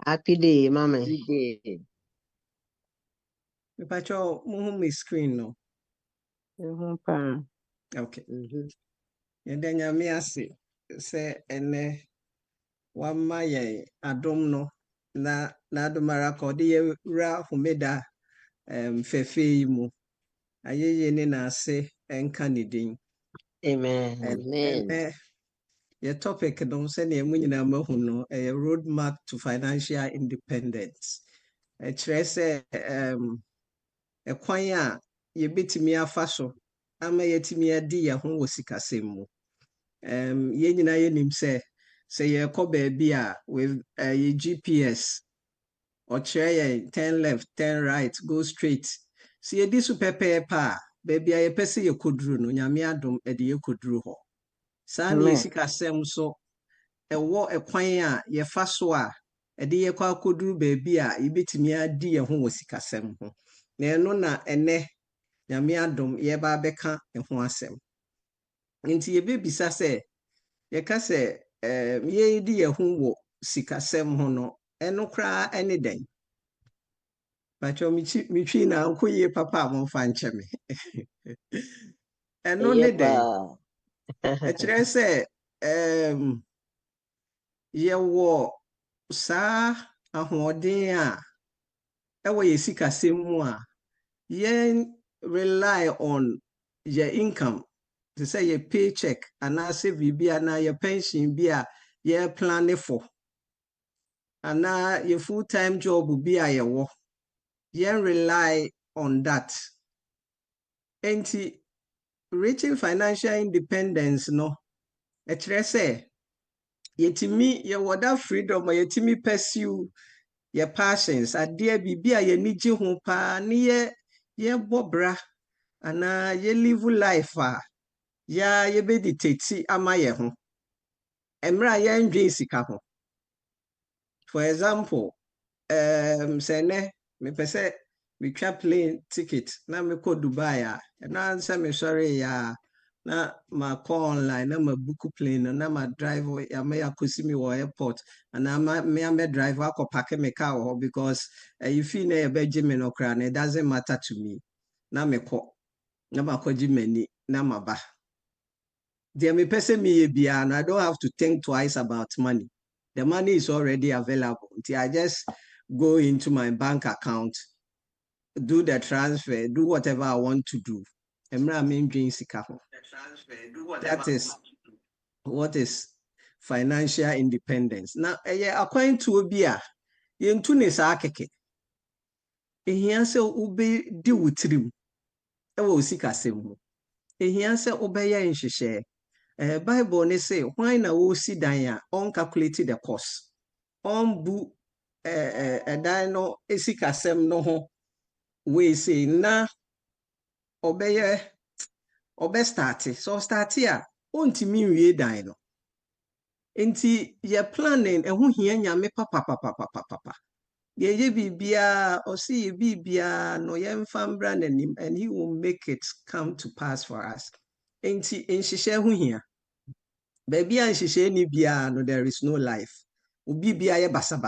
Happy day, mama. Today. Pacho, my screen no. Okay. And then you may say ene wama ye adom no na adomara kodi ye ra humeda fefe mu. Aye ne na ase enka ne din. Amen. And your topic don't send a munyina mahuno a roadmap to financial independence. A trace a kwanya ye bitimi afa so ama yetimi adi ya ho wosikasem mu. Ye nyina ye nim se ye ko baabi a with ye GPS or ye 10 left 10 right go straight. See ye di super pa baabi a ye pese ye kodru no nyame adom e de ye kodru ho. Saa na yesikasem so ewo ekwan a ye fa so a ede ye kwa koduru baabi a yebetimi adi ye ho wosikasem ho na eno na ene nyame adom ye ba beka ho asem nti ye bebisa se ye ka se ye di ye ho wo sikasem ho no eno kra ene den pacho mitwi na nkoye papa mo fa ncheme eno ne den e kire se ye wo saa ahoɔden a ɛwɔ yɛ sikasɛm mu a yɛn rely on your income to say your paycheck anaasɛ biribi anaa your pension bi a yɛ plan for anaa your full-time job bi a yɛwɔ yɛn rely on that enti reaching financial independence no ɛkyerɛ sɛ yɛtumi yɛwɔ that freedom a yɛtumi pursue your passions adeɛ biribi a yɛni gye ho paa ne yɛbɔ bra anaa live life a yɛbɛdictate ama yɛ ho mmerɛ a yɛndwen sika ho. For example, sɛ nɛ mepɛ sɛ metwa plane ticket na mekɔ Dubai a ɛna sɛ mesɔre ya na makɔ online na mabuku plane no na ma drive ama yakɔsi mi wɔ airport anaa me drive akɔ park me car wɔ hɔ because you feel na yɛbɛgye me no koraa no it doesn't matter to me na mekɔ na makɔgye m'ani na maba. Deɛ mepɛ sɛ meyɛ biara no I don't have to think twice about money. The money is already available. I just go into my bank account, do the transfer, do whatever I want to do. That is what is financial independence. Now, according to Obia, yentu ne saa keke. Ehia se ube di wutrim. Ewo usikasem ho. Ehia se obeye nhyehyɛ. Bible ne say why na wo si dan a on calculate the cost. On bu dan no esikasem no ho. We say na obeye start. So start here. Ontimi wie dan no. Enti ye planning eho hia nyame papa. Ye bibia o see ye bibia no ye mfambra nanim and he will make it come to pass for us. Enti enhyehyɛ ho hia. Baby an hyehyɛ ni bia no there is no life. Obi bia ye basa.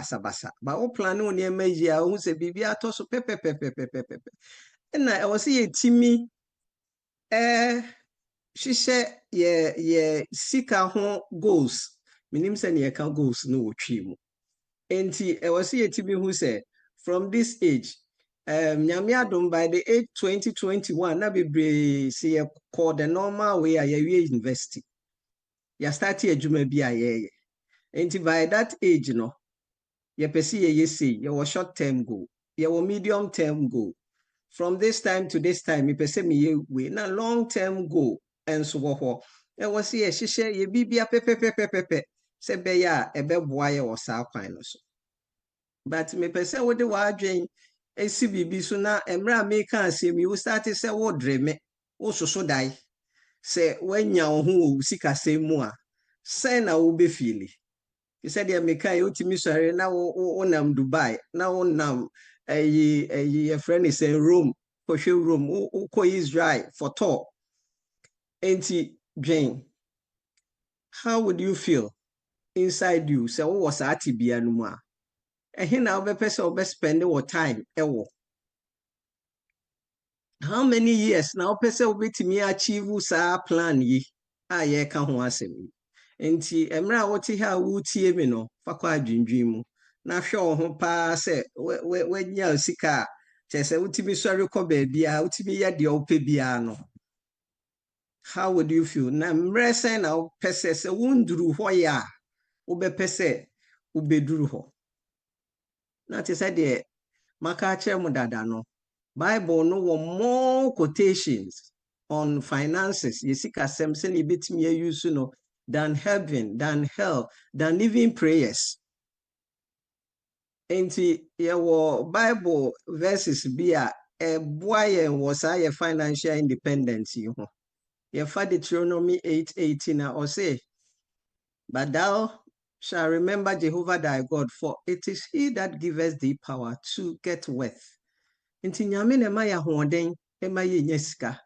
Ba o plan no ne ma yi a hu se bibia to so pepe. Na e wo se ye timi hyehyɛ ye sika ho goals. Minim se ne ye ka goals no wotwi mu. Enti e wo se ye timi hu se from this age nyame adom by the age 2021 na bebre se ye call the normal way a ye university. Ya start adwuma bi a ye. Enti by that age no ye pese ye say ye was short term goal, ye was medium term goal. From this time to this time me pese me ye we na long term goal enso wo ho. E was ye hyehyɛ ye bibia pepe se be ya e be boa ye wo saa kwan no so. But me pese wo de wa adwen esi bibi so na emra me ka asem you start say wo dre me wo soso dai. Se wanya wo ho sikasem mu a se na wo be feeli. He said ya meka ye otimi sori na wo nam Dubai na wo nam a friend is in Rome for show Rome wo ko Israel for tour. Enti Jane, how would you feel inside you? Se wo was atibia no mu a And now be person will spend your time. How many years now person will be to me achieve sa plan ye? Ye can ho asem. Enti emra woti ha wutie me no fa kwa adwindwin mu. Na hwe wo ho pa se we nya sika chese wutimi sori ko ba bia wutimi ye de ope bia no. How would you feel? Na mre sen na pese se wunduru ho ya wo be pese wo beduru ho. Na te say de maka kire mu dada no. Bible no more quotations on finances. Yesika semsen ibitimi use no than heaven, than hell, than even prayers. Enti yewo Bible verses bia boy was a financial independence you ho. Ye fa Deuteronomy 8:18 or say, but thou shall remember Jehovah thy God, for it is he that giveth thee power to get wealth. Enti nyame ne ma ya hoden e ma ye nyesika,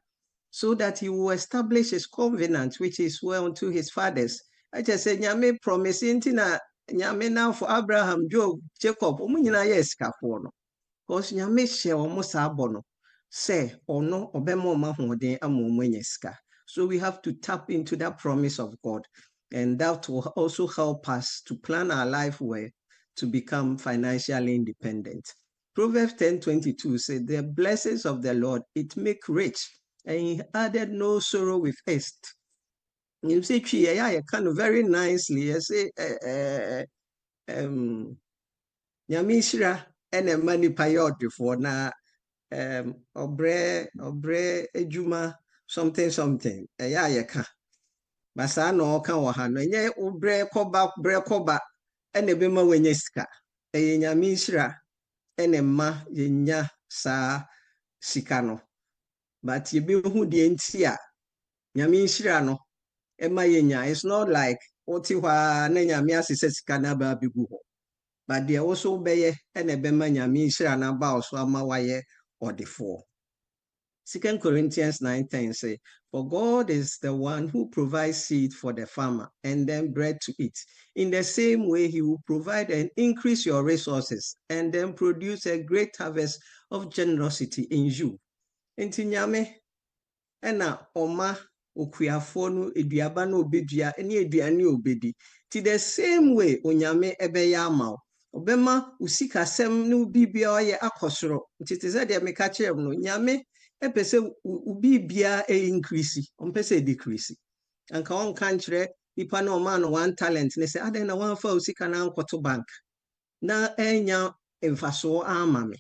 so that he will establish his covenant which is well unto his fathers. I just say nyame promise enti na nyame now for Abraham, Job, Jacob, omu nyina ye sika for no. Because nyame hye omo sa abo no say ono obema ma hoden ama omu nyesika. So we have to tap into that promise of God, and that will also help us to plan our life well to become financially independent. Proverbs 10:22 says, the blessings of the Lord, it make rich, and he added no sorrow with it. You see, yeah, kind of very nicely. You say, Nyamishra, and a money payot for na obre ejuma something. Yeah, you can. Basa no kan wa ha no nye obre koba ene bema wenye sika. Nyamishra ene ma yenya sa sika no. But yebe hu de nti a nyamishra no ema yenya. It's not like oti hwa na nyame asese sika na ba bigu ho. But there also beye ene bema nyamishra na ba oso ama waye odefo. 2 Corinthians 9:10 say, for God is the one who provides seed for the farmer and then bread to eat. In the same way, he will provide and increase your resources and then produce a great harvest of generosity in you. Enti nyame ena oma okuafo no eduaba na obedua ene eduane obedi. Ti the same way onyame ebeya ama obema usikasem no bibia oye akosoro. Nti te se de meka kire no nyame epese ubibia increase ompese decrease. Anka on kanchire ipa no man 1 talent ne se aden na wan fa usika na ankoto bank na enya emfaso amame.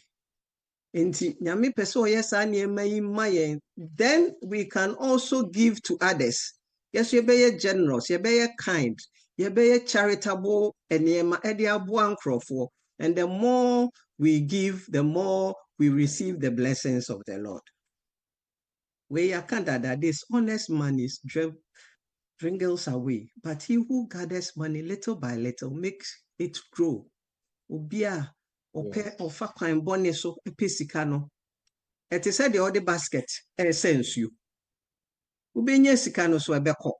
Enti nyame pese oye sa niema yi mayen, then we can also give to others. Yes, you be generous, you be kind, you be charitable, and and the more we give, the more we receive the blessings of the Lord. We are that this honest money dwindles away, but he who gathers money little by little makes it grow. Obia ope ofa kwan bone so epesika no. It is said the other basket sense you. Ubenya sika no so ebeko.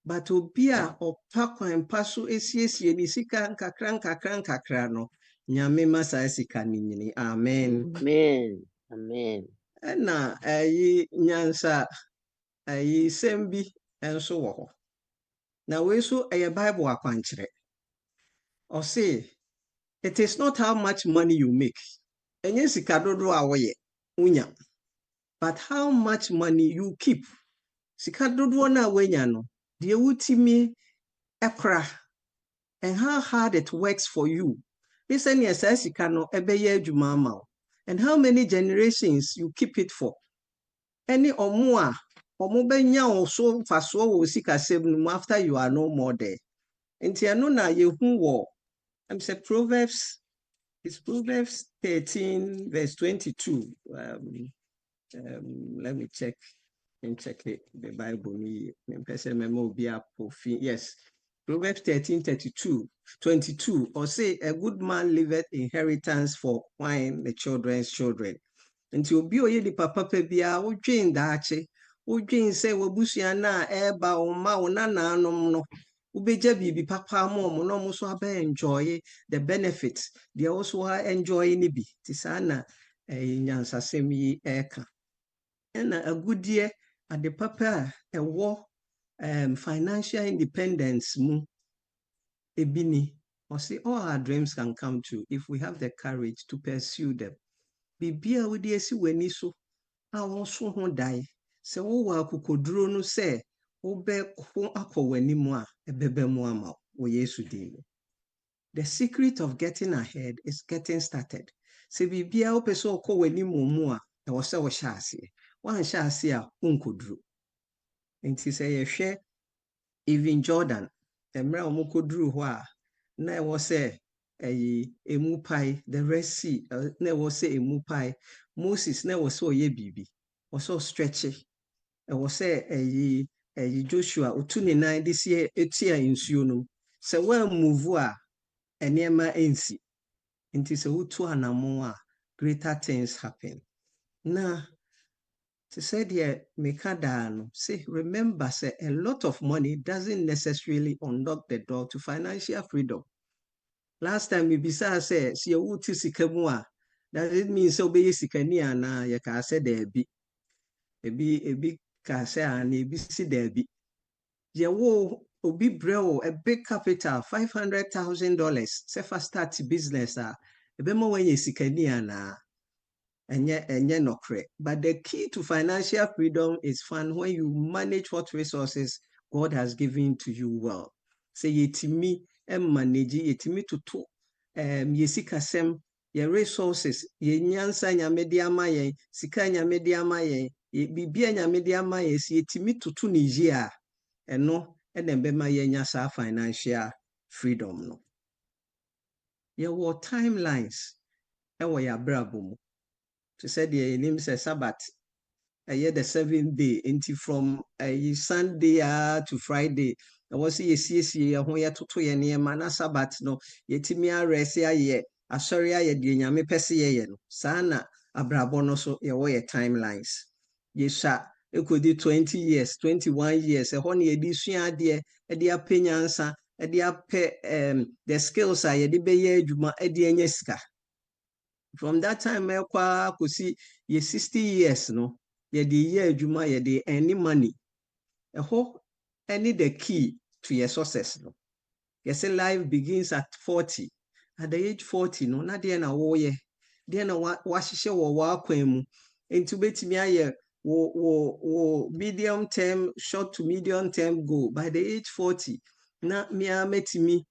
But obia opa kwan paso esiesie ni sika nkakra no. Nyame masa sika ni nyini. Amen. Amen. Amen. Na ayi nyansa ayi sembi enso wo ho. Na we so ayi Bible akwankyere. O say it is not how much money you make. Enye sika dodo a wo ye unya. But how much money you keep. Sika dodo na wenya no. De wutimi ekra. And how hard it works for you. Listen, yes, sika no ebeye adwuma ama. And how many generations you keep it for. Any omo a omo benya also faso wo sika sebnu after you are no more there. Enti eno na yehu wo. I'm say Proverbs. It's Proverbs 13 verse 22. Let me check the Bible. Yes. Proverbs 13:22. Or say a good man liveth inheritance for wine the children's children. Until obi oye di papa pe bia wo dwen daache. Wo dwen se wabusua na eba o ma wo nananom no. ubeja bibi papa mo no mo so abe enjoy the benefits they also enjoy ni bi tisana nyansasem yi eka na agudie ade papa ewo financial independence mu ebini or say all our dreams can come true if we have the courage to pursue them bibia we dey si wani so a wo so ho dai se wo wa kokoduro no se wo be ko akọwani mu a ebebe mu ama wo Yesu din. The secret of getting ahead is getting started. Se bibia wo pese okọwani mu a e wo se wo hya ase wan hya ase a unkoduro enti se ye hwe even Jordan emra wo koduro ho a na e wo se emu pai the Red Sea na e wo se emu pai Moses na e wo se oye bibi wo so stretch e wo se Joshua otu ne nan de sie etia nsuo no se wa move a enema ensi nti se wotu anamo a greater things happen na to say the mekada no say remember say a lot of money doesn't necessarily unlock the door to financial freedom. Last time we bisa say si you wuti sika mu a does it mean so be sikani ana ye ka say there be ebi ka say ana ebi si there be ye wo obi brew a big capital $500,000 say for start business a ebe mo when ye sikani ana enye nokre. But the key to financial freedom is found when you manage what resources God has given to you well. Say yetimi manage yetimi to yesikasem ye resources ye nyansa nyamede ama ye sika nyamede ama ye bibia nyamede ama ye si yetimi tutu ni ji a eno enembema ye nya sa financial freedom no. Ye wo timelines ewo ya brabo mu. To say the name says Sabbath, the 7th day, into from Sunday to Friday. I was see when you to ye mana Sabbath no yetimia rest ye asori ye di nyame pese ye no sana abrabono so ye wo ye timelines ye sha ekodi 20 years 21 years e ho na ye di sua ade e di apenyansa e di ape the skills a ye di be ye adwuma e di enya sika. From that time, I see ye 60 years, no, ye the year juma ye the any money. A whole any the key to your success, no. You say life begins at 40. At the age 40, no, not there na wo ye. There na washishe wa kwemu. Into beti mi aye wo medium term, short to medium term goal. By the age 40, na mi a metimi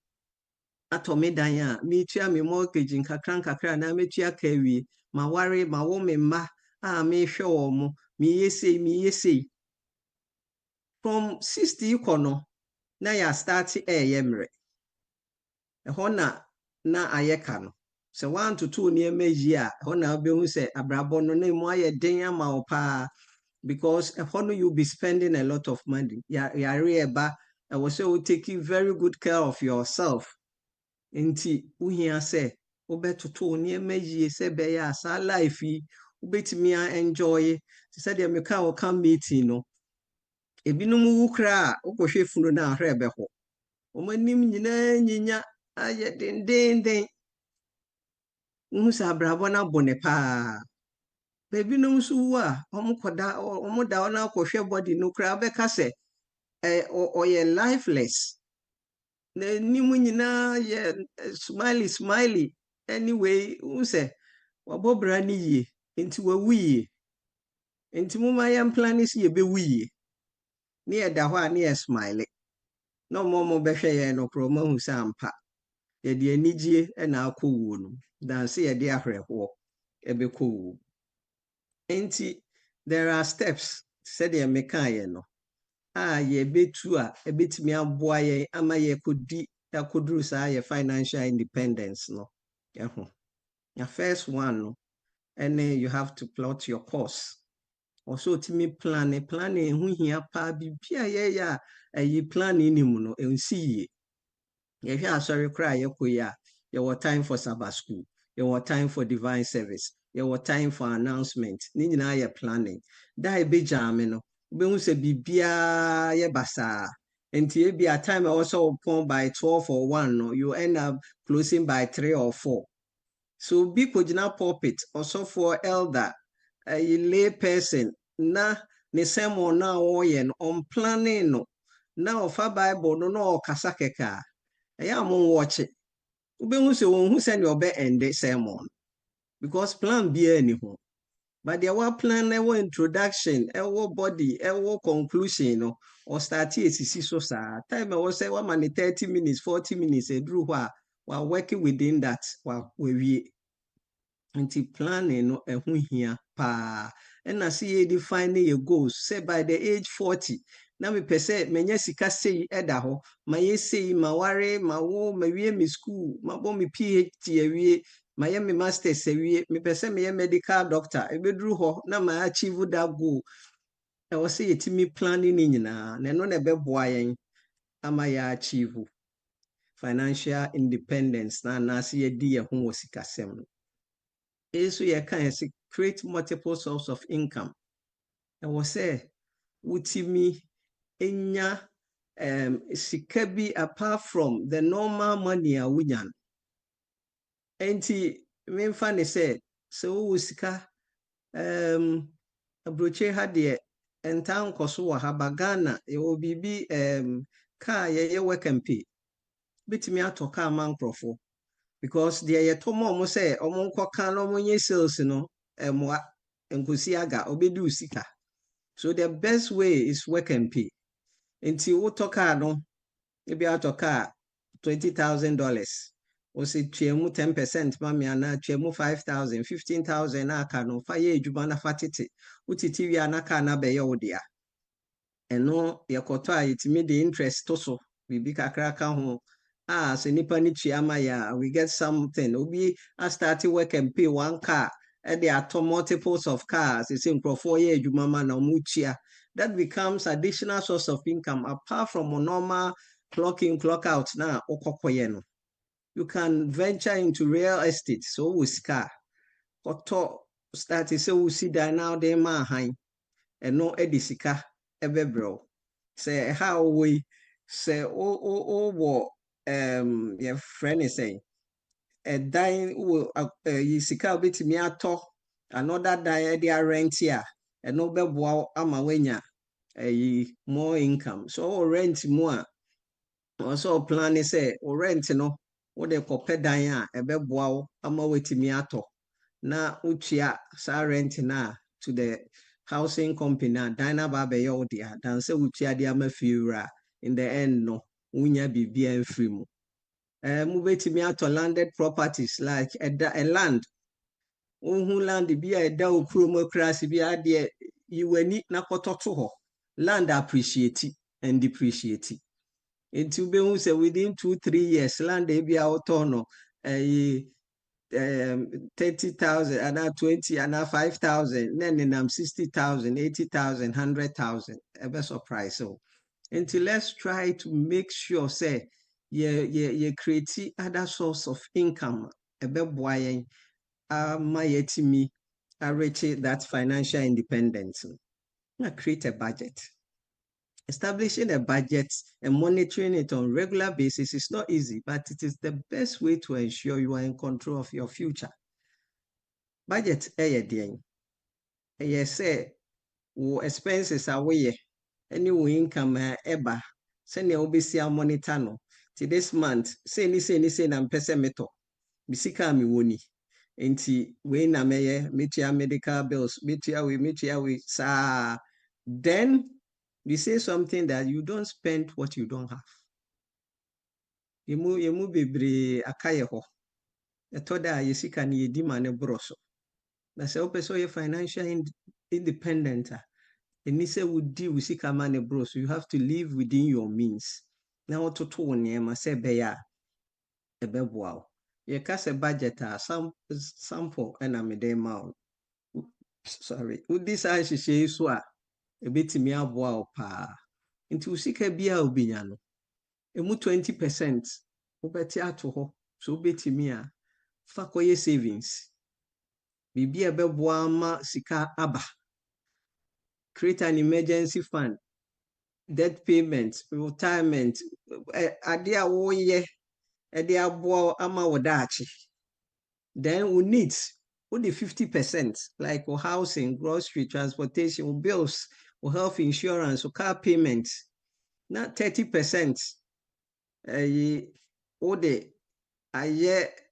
atome dan a me tua me mortgage nkakra na me tua ka wi ma ware ma wo me ma a me hwe wo mo me yesei from 60 kono na ya start yemre e ho na ayeka no se 1 to 2 ne meji a ho na be hu se abrabo no na mu aye den ama wo pa because e ho no you be spending a lot of money ya reba I was say taking very good care of yourself. Enti uhia se obetoto niema yie se be ya sa life yi ubetimi enjoy se de meka o come meeting no ebinum wu kra okohwe funu na ahre be ho omanim nyina nyinya aye den unsa brabo na bone pa ebinum so wu a omoda na akohwe body no kra be ka se oye lifeless na nimu nyina ye smiley anyway unse wabobra ni ye enti wawuye enti muma yam plan si ye be wuye ni e da ho a ni e smile no momo behwe ye no pro mahu sampa ye de anigye na akọwu no dan se ye de ahreho e be kowu enti there are steps said ye meka ye no ye betu a ebetimi aboa ye ama ye kodi yakoduru sa ye financial independence no eho ya first one no and you have to plot your course also timi plan hu hia pa bibia ye ya plan ni mu no ensi ye ye hwe asori kra ye koya ye what time for Sabbath school ye what time for divine service ye what time for announcement ni nyina ye planning da e be jam no be hu se bibia ye basa Nti ebi a time also upon by 12 or 1 no, you end up closing by 3 or 4. So be kojina pulpit also for elder a lay person na ne sermon na oyen on planning no na ofa Bible no kasa keka eya mo watch it ube hu se won hu se ne obe end sermon because plan be any ho but there were plan ewo introduction ewo body ewo conclusion no or start esisi so sa time I was say wa man 30 minutes 40 minutes edru ho a we are working within that we nti planning no ehun hia pa na see ye define your goals say by the age 40 na me pese menya sika sei eda ho ma ye sei ma ware ma wo ma wie me school ma bo me PhD awie ma ye me masters awie me pese me ye medical doctor ebeduru ho na ma achieve that goal e wo say yetimi planning ni nyina na no na beboa yen ama ya achieve financial independence na see ye di ye ho sikasem no so you can create multiple sources of income. And we say, utimi enya sikabi apart from the normal money a wunyan. Enti memfa ne say so usika abroche ha de entan koso wa habagana e obibi car ye work and pay. Bitimi ato car man crofo. Because the tomo mo say omo nkoka no mo nye sales no emwa enkosi aga obedu sika. So the best way is work and pay. Until wo toka no ebi atoka $20,000. O se twemu 10% mami ana twemu 5,000 15,000 aka no fa ye adwuma na fatete. Utiti wi anaka na be ye odia. Eno yekoto a yetimi de interest to so bibi kakra ka ho. So nipa ni ama ya we get something obi I started work and pay one car and there are multiples of cars it's in for 4 years juma na muchia that becomes additional source of income apart from a normal clock in clock out na okokoye no. You can venture into real estate so with car oto start say we see that now they ma han and no edisika ebebro say how we say wo your friend is saying a dying will sika betimi ato another die dia rent here and no beboa ama wenya more income so rent more also plan is say o rent no wo de kope dan a ebeboa ama wetimi ato na utia sa rent na to the housing company na dina ba be yo dia dan say utia dia mafiura in the end no unya bibia mfiri mu mubetimi ato landed properties like a land land bi a da okromokrasi bi ade yiwani na kototo ho land appreciate and depreciate until be hu say within 2-3 years land e bi a oto no 30,000 and 20 and 5,000 then 60,000 80,000 100,000 ever surprise so until let's try to make sure say you create other source of income ebeboa yen ma yetimi reach that financial independence. Now create a budget. Establishing a budget and monitoring it on regular basis is not easy, but it is the best way to ensure you are in control of your future. Budget den. Say wo expenses away any income eba send obesi monitor no till this month say ni na mpese meto bisika mi woni enti we na meye metia medical bills metia we sa then we say something that you don't spend what you don't have yemu bebre akaye ho etoda yesika ni yedi mane broso na se opeso ye financial independent and he said would deal with sika mane bros you have to live within your means now to niema say beya ebeboa ye ka se budget sample na me dey ma sorry with this I hye so a ebetimi aboa opa nti usika bia obinya no emu 20% obeti ato ho so obetimi a fa koye savings bibia ebeboa ma sika aba create an emergency fund debt payments, retirement, adia woye, adia bo ama wadachi. Then we need only 50%, like housing, grocery, transportation, bills, health insurance, car payments. Not 30%. All the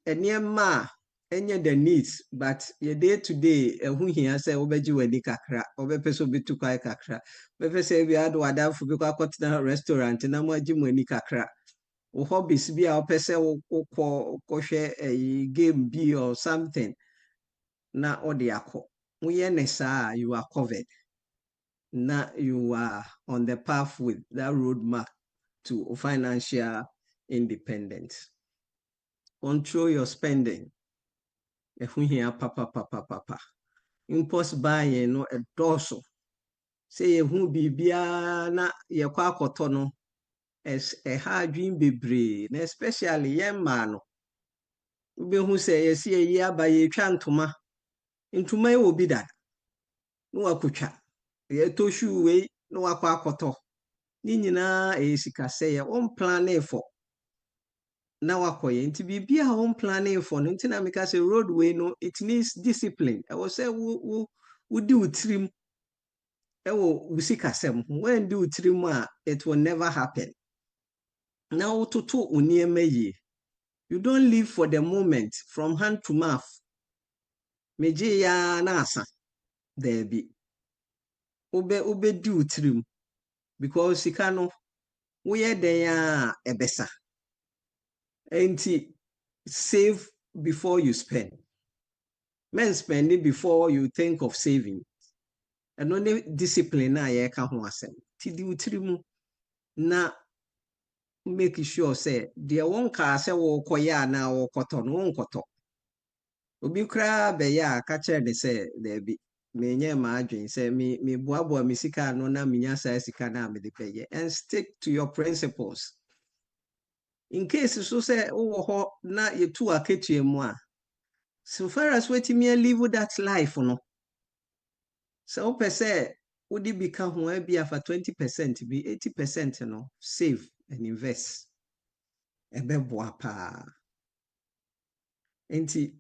enema enye the needs, but your day to day who here say obeji weni kakra obepe so bitu kwa kakra bepe say we had wada fu bi kwa kwatena restaurant na mo aji weni kakra o hobbies bi a opese wo hwe game bi or something na odi akọ we ne saa you are covered. Now you are on the path with that roadmap to financial independence. Control your spending. Ehu hia papa. Impulse buying no edoso. Say ehu bibia na yekwa akoto no es adwin bebre, na especially yemma no. Ubehu say yesi eyi aba ye twa ntoma. Ntoma e obi dada. No akotwa. Ye to shoe we no akwa akoto. Ni nyina sika say on plan for. Na wakoye nti bibia on planning for no nti na make say roadway no it needs discipline. I was say wo di utrim wo usikasem when di utrim a it will never happen. Now to uniema ye. You don't live for the moment from hand to mouth. Meje ya na asa there be ube di utrim because sika no wo ye den ya ebesa. Enti save before you spend. Men spending before you think of saving. And only discipline na ye ka ho asem. Ti di utirimu na make sure say the one ka say wo koya na wo koto no won koto. Obi kra be ya ka kire de say there be me nye ma adwen say me boabo me sika no na menya sa sika na me de peye and stick to your principles. In case so say wo ho na ye tu aketua mu a so far as wetimi live that life no. So per se would it become who be for 20% be 80% no save and invest. Ebe boapa. Enti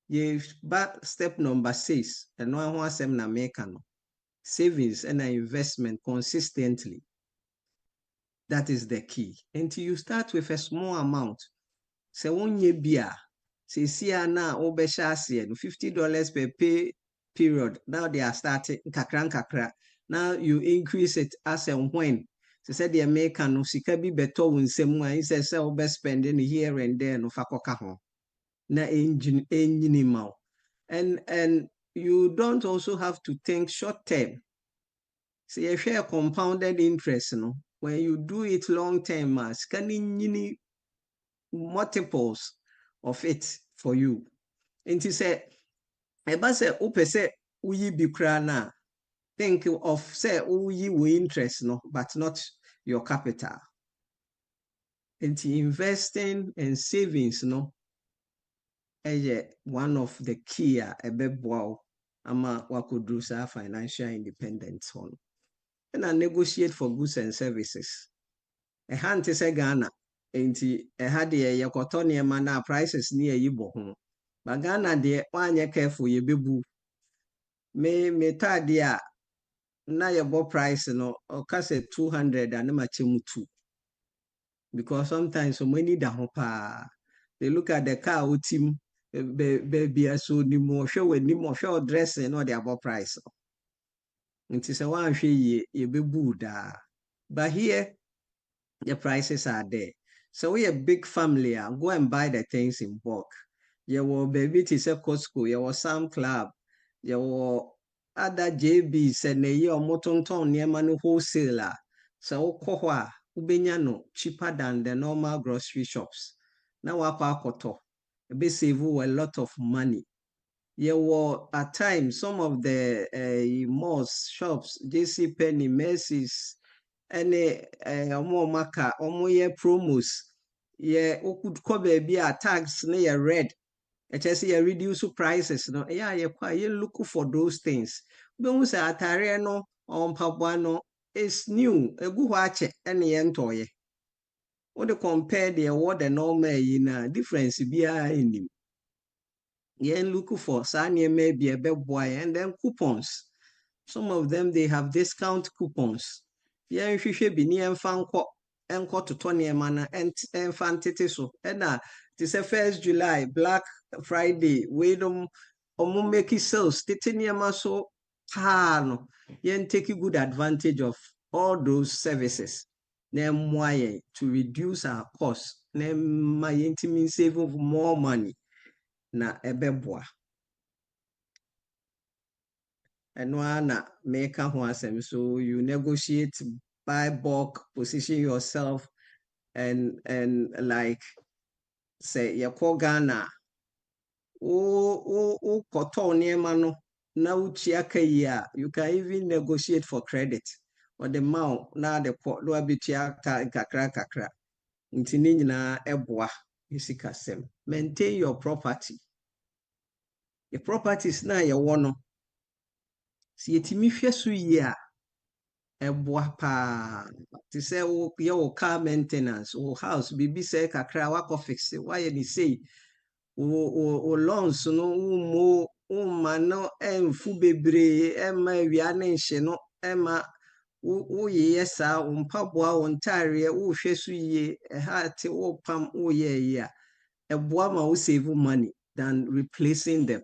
ye back step number 6 and no one sem na make no. Savings and investment consistently. That is the key. Until you start with a small amount. Se wonye bia se sia na obeshase $50 per pay period. Now they are starting kakra. Now you increase it as and when. So said the American no sika bi beto winsem a say say obe spending here and there no fakoka ho. Na engine ma. And you don't also have to think short term. So you share compounded interest no. When you do it long term as can multiples of it for you. And he said, eba say upe say uyi bi kra na think of say uyi we interest no but not your capital. And investing and savings no one of the key ebeboa ama wakodu sa financial independence on. And I negotiate for goods and services. A hand is a Ghana. Enti had ye yakoto niema na prices ni yibo ho. But Ghana de wanye careful ye bebu. Me tadi a na yebo price no oka say 200 and ma chemu 2. Because sometimes so many da ho pa. They look at the car utim baby so ni mo hwe dress no the about price. Enti say wan hwe ye bebu da. But here the prices are there. So we a big family, go and buy the things in bulk. You will baby to say Costco, you will some club, you will other JBs and you are motonton near manu wholesaler. So kohwa ubenyano cheaper than the normal grocery shops. Now koto be save a lot of money. You will at times some of the malls, shops, JC Penney, Macy's, any maka ye promos ye could cover be a tags near red HSC reduce prices no yeah ye look for those things but we say atare no on pabuano is new. Egu wache ene yentoye. What the compare the what the normal in difference be in yen look for sanya maybe a boy and then coupons. Some of them they have discount coupons. Yen hwehwe bi ni enko to Tony mana and fantete so. And it is a 1st July, Black Friday, we don't make sales. Titanium so no. Yen take good advantage of all those services. To reduce our costs. My intimate saving more money. Na ebeboa. And one make a asem. So you negotiate, buy bulk, position yourself, and like say your Ghana. Koto niema no na uchiaka ya. You can even negotiate for credit. Or the mount na the do abitia kakra. Ntini nyina eboa isikasem. Maintain your property. The properties na ye wono. Si yetimi hwe so yi a eboa pa. Ti say wo car maintenance, wo house bibi say kakra wa fix why ni say o loans no mo no emfu bebre ema wia ne nhye no ema wo ye sa wo mpaboa wo ntare wo hwe so yi ha te wo pam wo ye yi a eboa ma wo save money than replacing them.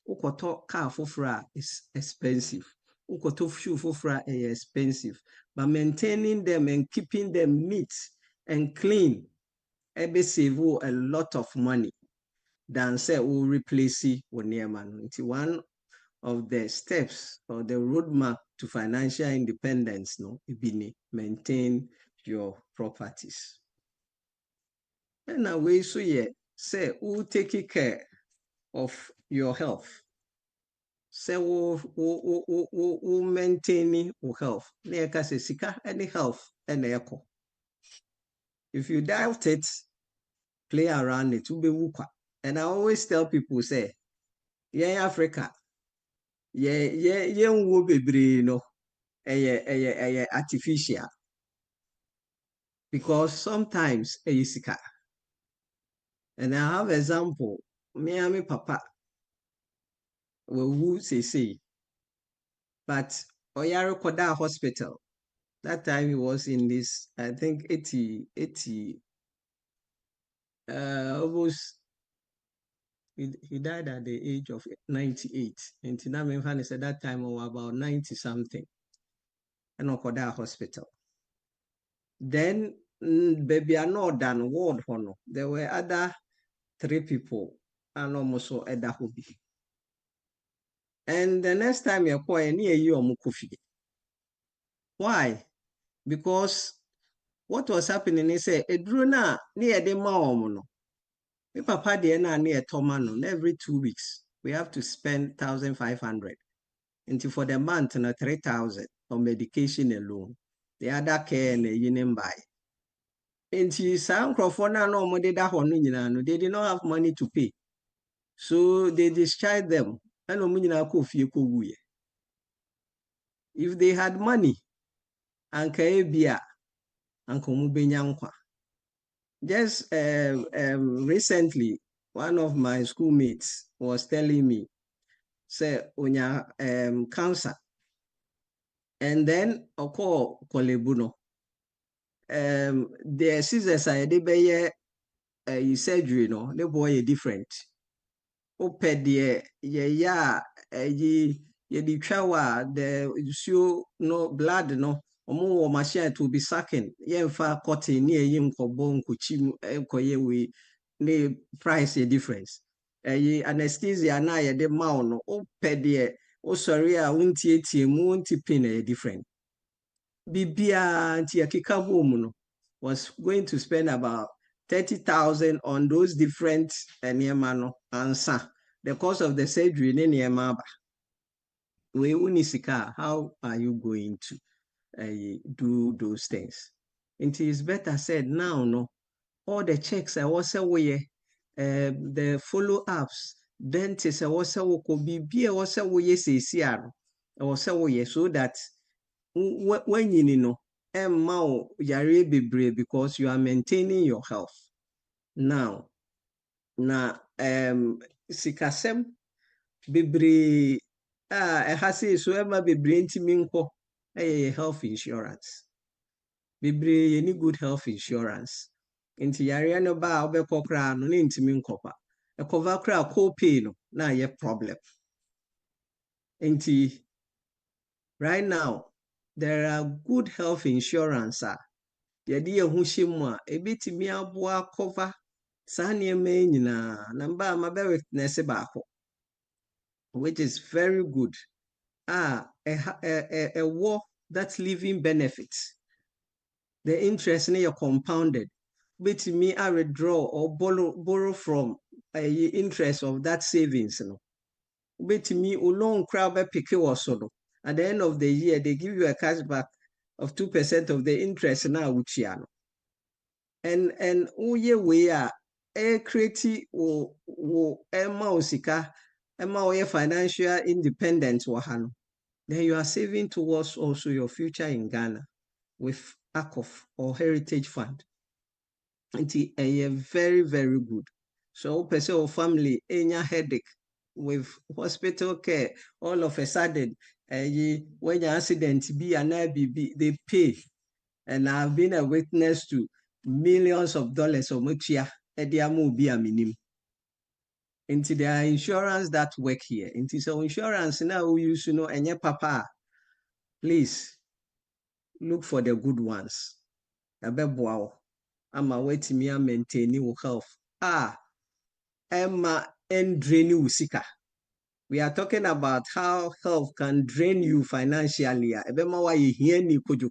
Ukoto car fofra is expensive. Ukoto shoe fofra is expensive. But maintaining them and keeping them neat and clean, ebe save a lot of money than say we replace it with nearman. It's one of the steps or the roadmap to financial independence. No, ibini maintain your properties. And now we so yeah, say who take care of your health. Say wo maintaining your health. Na say sika any health and echo. If you doubt it, play around it. And I always tell people say, yeah, Africa, yeah, wo bebre no, artificial. Because sometimes sika. And I have example. Me and my papa. Who say, but Oyaro Koda Hospital. That time he was in this, I think 80, almost, he died at the age of 98. And Tinamefan said that time was about 90 something. And Okoda Hospital. Then, baby, I know than ward honor. There were other 3 people, and almost so Eda Hobi. And the next time you're quite near you, Mukufi. Why? Because what was happening is a drona near the mom. My papa de na near Tomano every 2 weeks. We have to spend 1,500. Until for the month na 3,000 on medication alone. The other care and the buy. Until some crofona no more did that one, they did not have money to pay. So they discharged them. If they had money, anka ebia anka mubenya nkwa. Just recently, one of my schoolmates was telling me, say, unya cancer. And then, oko kolebuno. The scissors are the surgery, no, the boy different. Ope the ye trawa the show no blood no omo machine to be sucking ye fa cotton near yim ko bon ko chim ko ye we ne price difference anesthesia na ye de ma no ope the o sorry a unti mu unti pin different bibia anti akika boom no was going to spend about 30,000 on those different no answer. The cost of the surgery how are you going to do those things? It is better said now, no. All the checks I was away, the follow-ups, dentists I was away, be also way CCR, I was away so that when you know emma yare bebre because you are maintaining your health. Now na sikasem bebre ehase so emma bebre ntimi nko health insurance. Bebre any good health insurance. Inti yare no ba obekọ kra no ne ntimi nkopa. E cover kra co-pay no na ye problem. Inti right now there are good health insurance yɛde yɛho hyɛ mu a ebetimi aboa cover saa nneɛma nyinaa na mba ma be witness baako which is very good a that living benefit. The interest ne compounded. Betimi a withdraw or borrow from interest of that savings no. Betimi loan crowd be pick was no. At the end of the year they give you a cashback of 2% of the interest now which no. And uye we are create o emma osika emma financial independence wahano. Then you are saving towards also your future in Ghana with ACOF or Heritage Fund. And it's very, very good. So person or family any headache with hospital care all of a sudden when your accident be an IBB they pay. And I've been a witness to millions of dollars of muchia ediamu be a minimum. Into their insurance that work here. Into so insurance now we use and papa. Please look for the good ones. Abeboao. Ama wetimi a maintain your health. Emma and drain you sika. We are talking about how health can drain you financially. Ebema wa you hear ni kuju.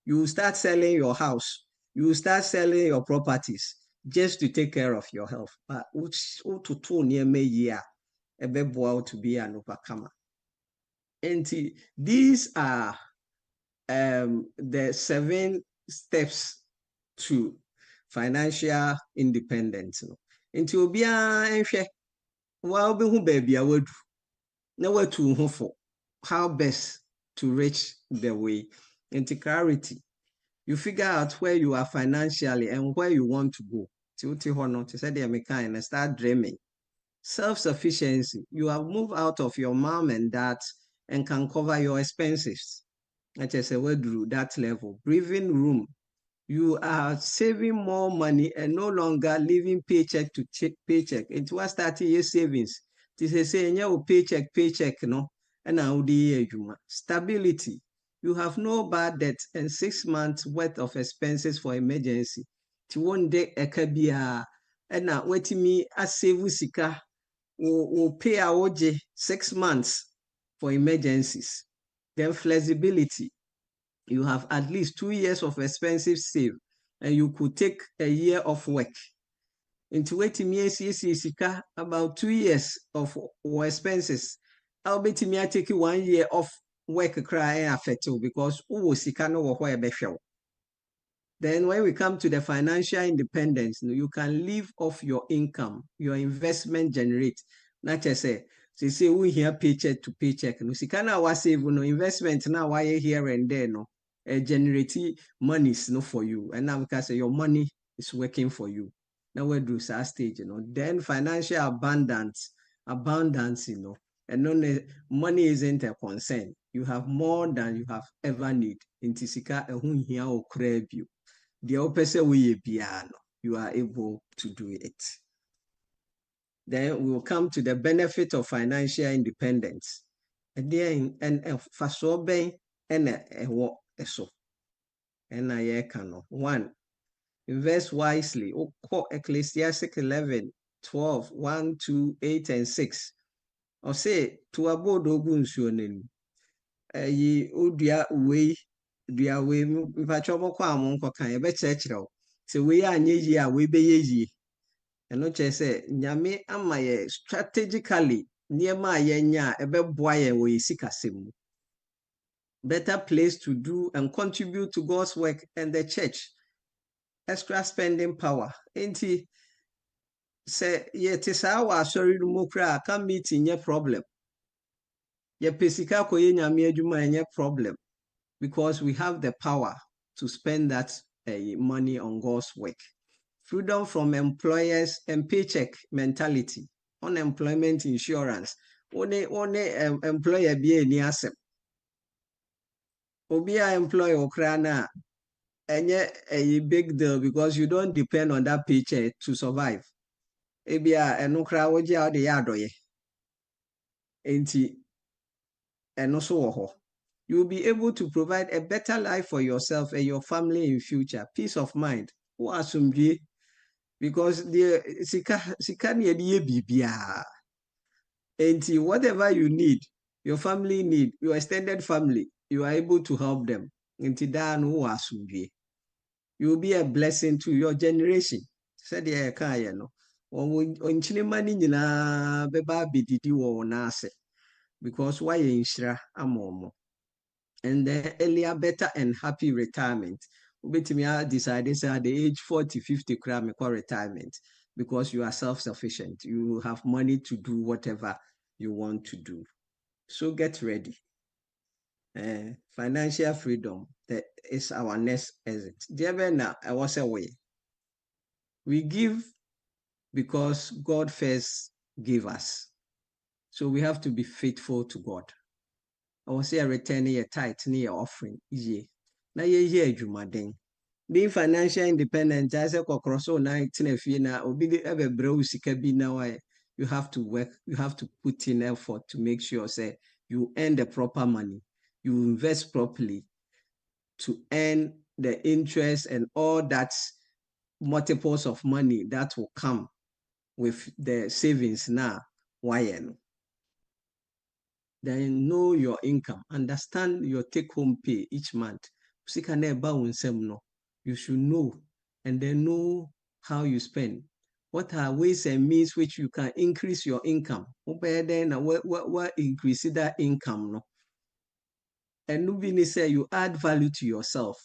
You start selling your house. You start selling your properties just to take care of your health. But to near me year, ebeboao to be an overcomer. And these are the 7 steps to financial independence. Into obia enhwe wa obehu baby awadu na watu ho for how best to reach the way. Into clarity, you figure out where you are financially and where you want to go. Ti hono to say the mekan and start dreaming. Self-sufficiency, you have moved out of your mom and dad and can cover your expenses. Let us say we do that level. Breathing room, you are saving more money and no longer living paycheck to paycheck. It was 30 years savings. This say you paycheck no, and now the stability. You have no bad debt and 6 months worth of expenses for emergency. To one day ekabia and now wait me as save sika will pay AUG 6 months for emergencies. Then flexibility. You have at least 2 years of expensive save and you could take a year of work. Into waiting me sika about 2 years of expenses. I'll bet me I take 1 year off work cry affect because sika no where be show. Then when we come to the financial independence, you can live off your income, your investment generate. Not just say we here paycheck to paycheck. No sika na wa save no investment now why here and there no. Generate money is not for you, and now we can say your money is working for you. Now we do that stage, Then financial abundance, and money isn't a concern. You have more than you have ever need. Inti sika ehun hia okra bio. The opposite way piano, you are able to do it. Then we will come to the benefit of financial independence. And then for so ben and so. And I can 1. Invest wisely. Ecclesiastic 11, 12, 1, 2, 8, and 6. Or say to abode ogunsuonen. Ye udia way mpachomo kwa amonko kan ye be chechrew. Se we anye yi a we be yi. Eno che say nyame ama ye strategically niema ye nya ebe boa ye we sikasem. Better place to do and contribute to God's work and the church. Extra spending power. Enti say ye tisa wa sorry no kra can meet in your problem. Ye pesika ko ye nyame adwuma enye problem. because we have the power to spend that money on God's work. Freedom from employers and paycheck mentality, unemployment insurance. Only employer be any asset. Obi a employer okrana a big deal because you don't depend on that paycheck to survive. Ebia enokra woji a de yadoye. Enti eno so wo. You will be able to provide a better life for yourself and your family in future. Peace of mind. Who asumdie? Because the sika ne ye bibia. Enti whatever you need, your family need, your extended family, you are able to help them. Enti da no asumdie. You will be a blessing to your generation. Said ye ka no. Onchine ni nyina beba bididi wo na ase. Because why inshira amomo. And then earlier, better and happy retirement. Ubetimi decided at the age 40, 50 crime retirement because you are self-sufficient. You have money to do whatever you want to do. So get ready. Financial freedom is our next exit. Now, I was away. We give because God first gave us. So we have to be faithful to God. I was say returning a tithe near offering. Ye. Na ye adwumaden. Being financial independent, I say kokroso na tinefie na obi ebe brew sika bi na why you have to work, you have to put in effort to make sure say you earn the proper money, you invest properly to earn the interest and all that multiples of money that will come with the savings now. Why? Then know your income, understand your take-home pay each month. You should know, and then know how you spend. What are ways and means which you can increase your income? What increase that income? No? And Nubini say you add value to yourself.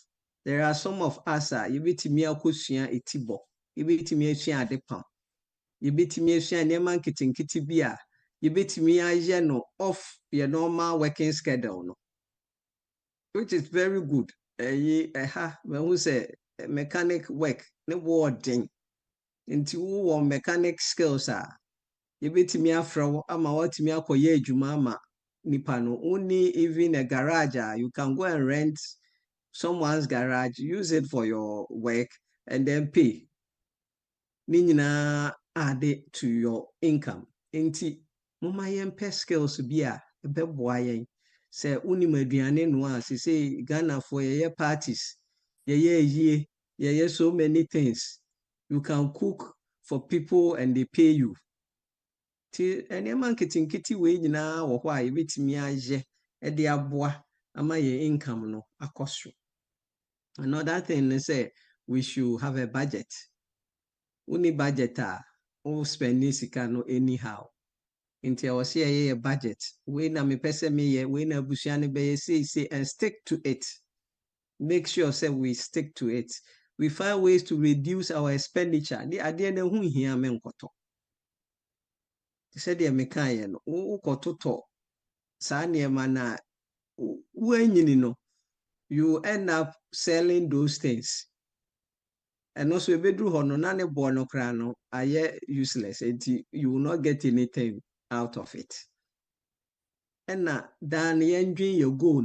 There are some of us, you bet me a question etibo, you bet me a share depam, you bet me a share neman kitting kitty beer. You bet me a no off your normal working schedule, no? Which is very good. When we say mechanic work, no wording into mechanic skills you bet me a fro ama what me a koye jumama nipano only even a garage you can go and rent someone's garage, use it for your work, and then pay. Nina add it to your income. Inti mama yempe skills be a beboy. Say unimaduane no say Ghana for your parties. Ye so many things. You can cook for people and they pay you. Ti any man kitty way na or why bit me aje e de aboa ama ye income no akoso. Another thing is say we should have a budget. Uni budget spend sika no anyhow. Inti I was here a budget. We na me pese me ye we na bushani be say and stick to it. Make sure say we stick to it. We find ways to reduce our expenditure. The idea na hu hia me nkoto. Said the mekan no ukototo sa niema na uenyini no you end up selling those things. And also, if you do honor bono crano, are useless. You will not get anything out of it. And now, Dan enjoy your goal.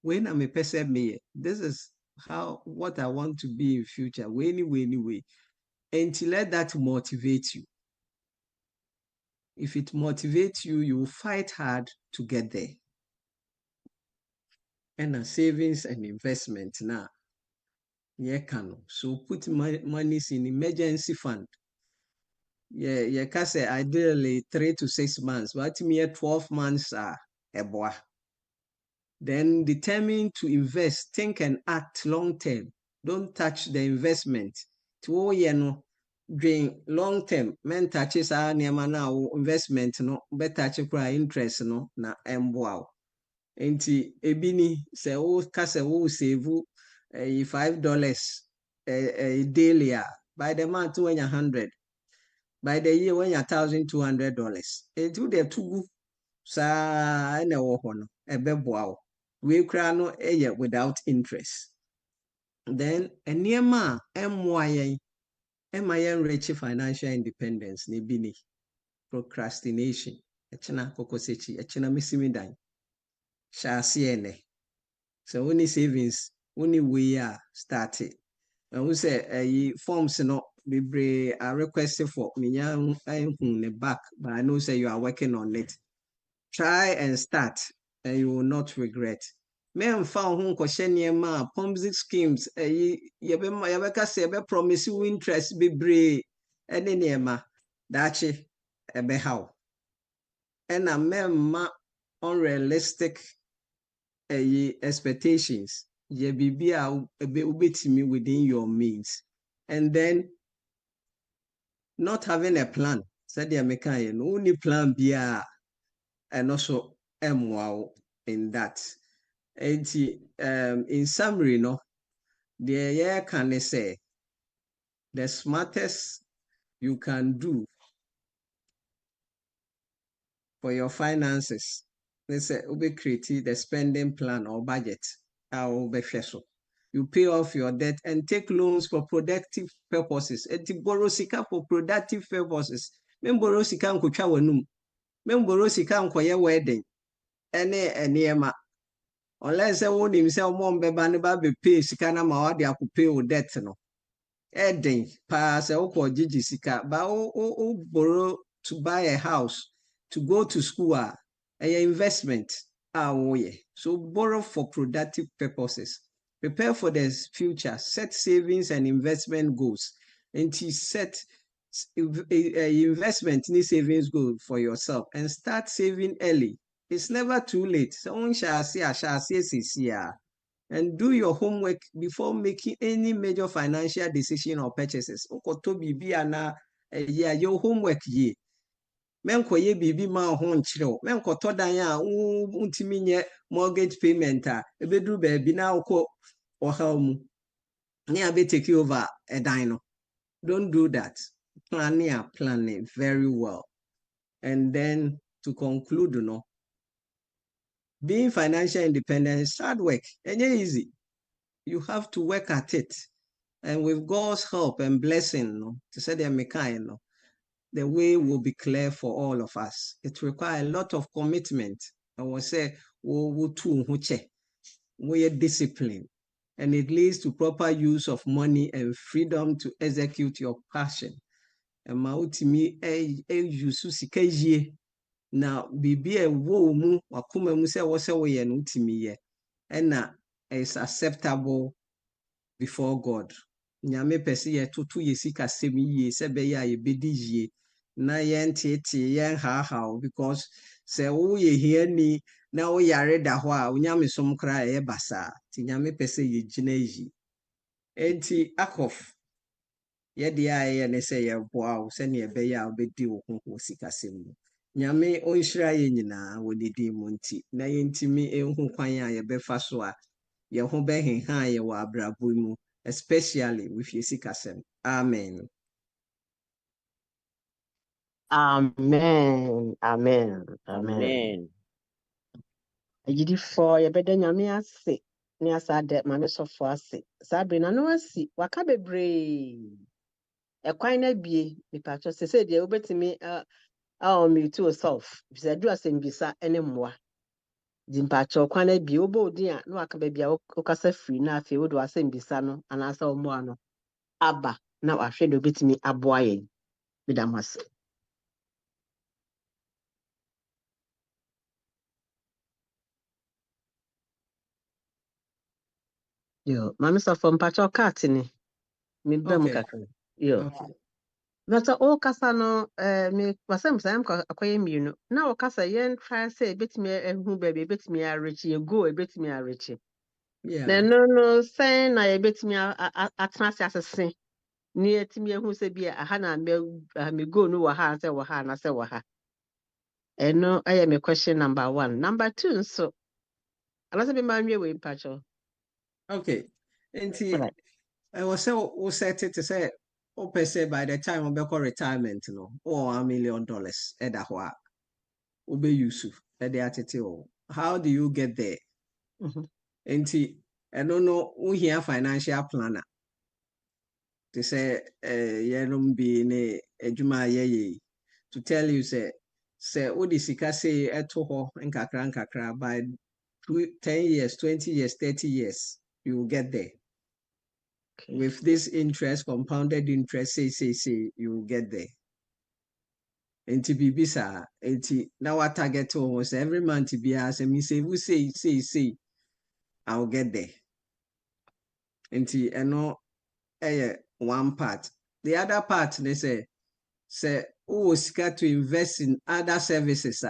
When I'm a person, this is what I want to be in future. Anyway, and to let that motivate you. If it motivates you, you will fight hard to get there. And savings and investment now. So put money in emergency fund. You can say ideally 3 to 6 months, but me 12 months a boy. Then determine to invest, think and act long term. Don't touch the investment. To drain long term. Men touches our now investment no better touch interest no na wow. Enti ebini say kase save $5 daily by the month when you're 100. By the year when you're $1,200. It would have to sa na wo ho no ebe boa. we crano without interest. Then eniema MYN reach financial independence ne bini procrastination echina kokosechi echina misimidan shasiene so only savings only we are started and we say forms no be are requested for minya the back, but I know say you are working on it. Try and start and you will not regret. Men found home question Ponzi schemes yabeka say be promise you interest be brave and niema dachi ebe how and a men unrealistic expectations ye bibi a ubetimi within your means, and then not having a plan said the American only plan B and also wow in that. And in summary, no, the year can say the smartest you can do for your finances. They say we create the spending plan or budget. You pay off your debt and take loans for productive purposes. And to borrow sika for productive purposes. Men borrow sika nkotwa wanum. Men borrow sika nkoye wedding. Ene eniema. Unless one himself mom beba ne ba be pay sika na ma wade akopay o debt no. Eden pa se okọ gigi sika ba o borrow to buy a house, to go to school a investment so borrow for productive purposes. Prepare for the future, set savings and investment goals, and to set investment in savings goal for yourself and start saving early. It's never too late. Someone shall see and do your homework before making any major financial decision or purchases. Your homework ye. Menko ye bibi ma ho nkyerɛw menko to dan a untimi nye mortgage payment a ebedu baabi na ukọ ohaw mu ne abe take over a dan no. Don't do that. Plan it very well. And then to conclude, being financial independent is hard work. And it's easy. You have to work at it. And with God's help and blessing, to say the the way will be clear for all of us. It requires a lot of commitment. I will say, we discipline. And it leads to proper use of money and freedom to execute your passion. And mautimi yusu sikaye na bibi wo mu wakuma mu se wo se wo ye no utimi ye. And it's acceptable before God. Nyame pese ye tutu ye sika semi ye se be ya ye bedi ye na yen tete yen ha because se wo ye here ni na wo yare da ho a onyame som kra ye basa ti nyame pese ye gina yi enti akof ye dia ye ne se ye boa wo se ne be ya obedi wo ho sika semi nyame onhira ye nyina wo didi mu nti na yentimi enhu kwan a ye befa so a ye ho be henha ye wo abrabo mu, especially with your sikasem. Amen. Amen. Amen. Amen. Amen. Agidi for ye beda nyame ase ne asade mame sofo ase sabre na no asi waka bebre ekwan na bie mipacho se de obetimi me to yourself bisa do asembisa ene mmoa dimpacho kwan na bie obo odin a no waka bebia okasa free na afi wodo asembisa no anasa ommoa no aba na wahwe de obetimi aboa yen bidamase. Yo, mami sofo mpacho kat ni mi bem kakra. Yo. Okay. But all kasa no me wasem sam akoye mienu na o kasa yen try say betimi ehu baby betimi arechi go betimi arechi. Yeah. No say na ye betimi atnase asese ni etimi ehu se bia aha na me go no wa ha say wa ha na say wa ha. Eno aye me question number 1. Number 2 so alase be ma nwe we mpacho. Okay. Enti Right. I was so set it to say say by the time we be retirement or $1 million eda ho a ube yusu ede atete o. How do you get there? Enti eno no we hear financial planner. To say yenom bi ne adwuma ye to tell you say odi sika say eto ho nkakra by 10 years, 20 years, 30 years you will get there. Okay. With this interest, compounded interest, say you will get there. Enti bibisa enti now what target almost every month be as me say we say I'll get there. Enti eno one part. The other part they say sika to invest in other services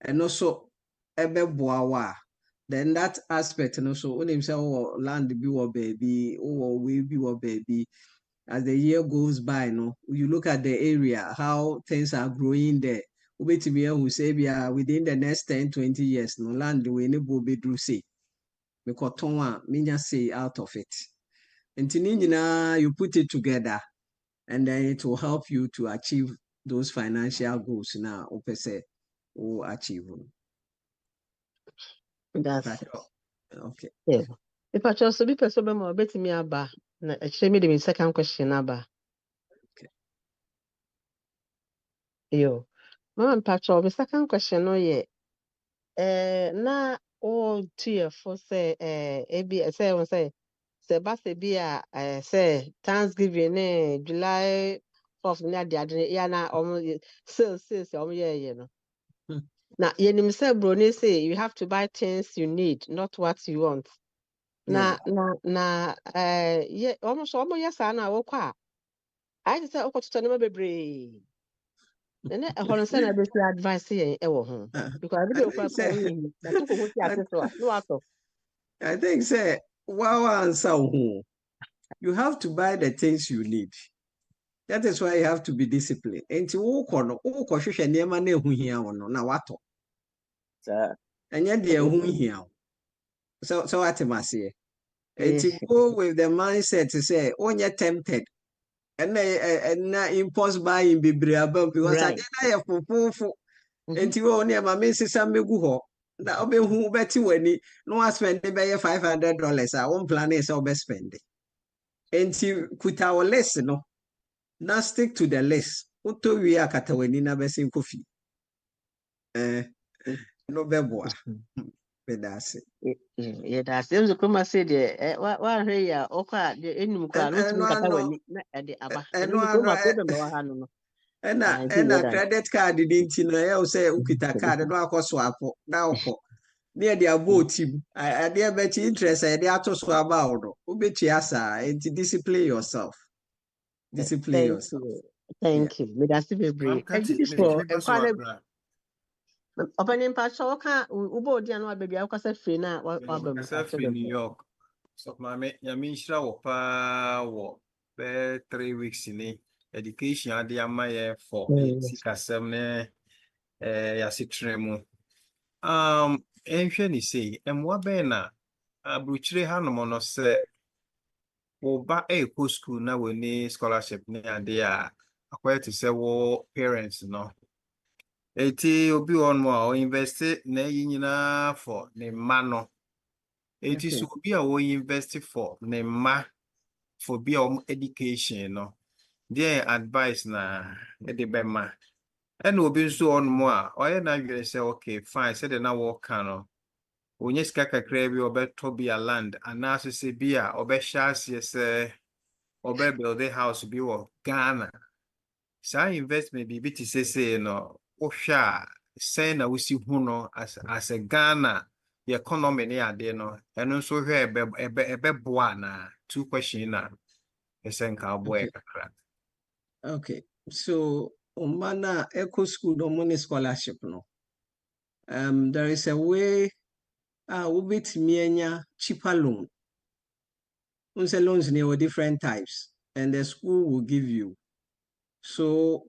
and also ebe boawa. Then that aspect and also when him say land be or baby or we be or baby. As the year goes by, you look at the area, how things are growing there. Who say within the next 10, 20 years, no land we ne bo bedru say. Mekotonwa minya say out of it. And you put it together, and then it will help you to achieve those financial goals now. Or achieve. That's Okay. yeah. If I chose to be person more bet me aba. Na actually me the second question aba. Okay. Yo. Mama Pacho, the second question no ye. Na all tier for say ebi say bas be say Thanksgiving July 4th na dia ya na sales ye no. Na yenim say broni say you have to buy things you need, not what you want. Na almost yes na wokwa. I just say okoto no bebre. Na ehon say na be advice ye e wo ho. Because every day okwa kwa yin na to ko ti ase so no ato. I think say wow answer who you have to buy the things you need. That is why you have to be disciplined. Enti wo hwehwe niema na ehu hia wo no na wato. Enye de ehu hia. So what am I say? Enti go with the mindset to say onye tempted. And na impulse buying bebre abam because I dey na fufufu. Enti wo niema me sisa megu ho. Na obehu beti wani no wa spend be $500 a one plan is obe spend. Enti kuta wo list no. Now stick to the list. Uto we akatawani na besin kofi. No beboa. Bedase. Yeah, that's the kuma say the wa hwe ya okwa the enum kra no tumi kata wani na de aba. No kuma problem wa ha no. Ena credit card dinti no e say ukita card no akoso apo na okọ. Near the abo team. I dear bet interest I dey ato so about no. Ubeti asa and discipline yourself. Discipline yourself. Thank you. Me that's be brave. And this for opening part so ka ubo di anu baby akwa free na wa New York. So mama yami shira wo pa wo be 3 weeks ni education ade amaye for sikasem ne ya sitremu. Enhwe ni sei emwa be na abruchire hanom no se wo ba ko school na we ni scholarship ni ade a akwai to say wo parents no eti obi on mo invest na yinyina for ne ma no eti so obi a wo invest for ne ma for be education no there advice na e be ma and obi so on mo a oye na dwere say okay fine say the na work no onye sika kakra bi obeto bi a land anaso se bi a obehya se obe build a house bi wo Ghana sa investment bi biti say no ohwa say na wosi hu no as a Ghana the economy ne ade no eno so hwe ebe boa na two question na esenka boy kakra. Okay, so umana eco school no money scholarship no. There is a way ubit mienya cheaper loan. Unse loans near different types, and the school will give you. So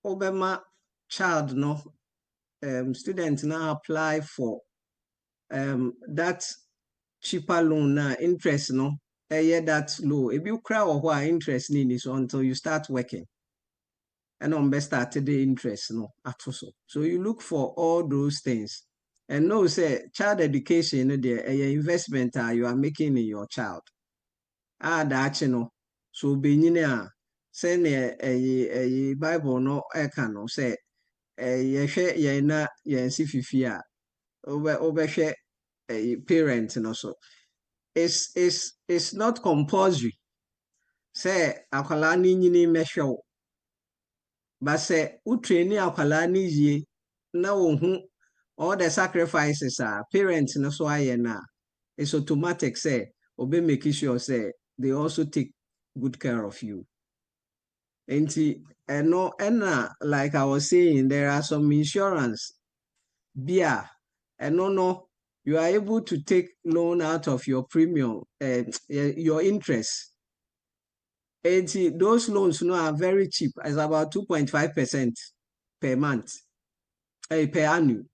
Obama child no students now apply for that cheaper loan na interest no that low. If you cry or why interest need so until you start working. And on best started the interest no at also. So you look for all those things. and know say child education there a investment you are making in your child. That so benyine a send a Bible no eka no say yehwe yen na yen si fifi a obehwe parent no so it's not compulsory say akwala ni nyini mehwe wo but say utrain akwala ni yie na wo hu all the sacrifices parents no so aye na it's automatic say obe make sure say they also take good care of you. And no, and like I was saying, there are some insurance beer and no, you are able to take loan out of your premium, your interest. And those loans are very cheap. It's about 2.5% per month, per annum,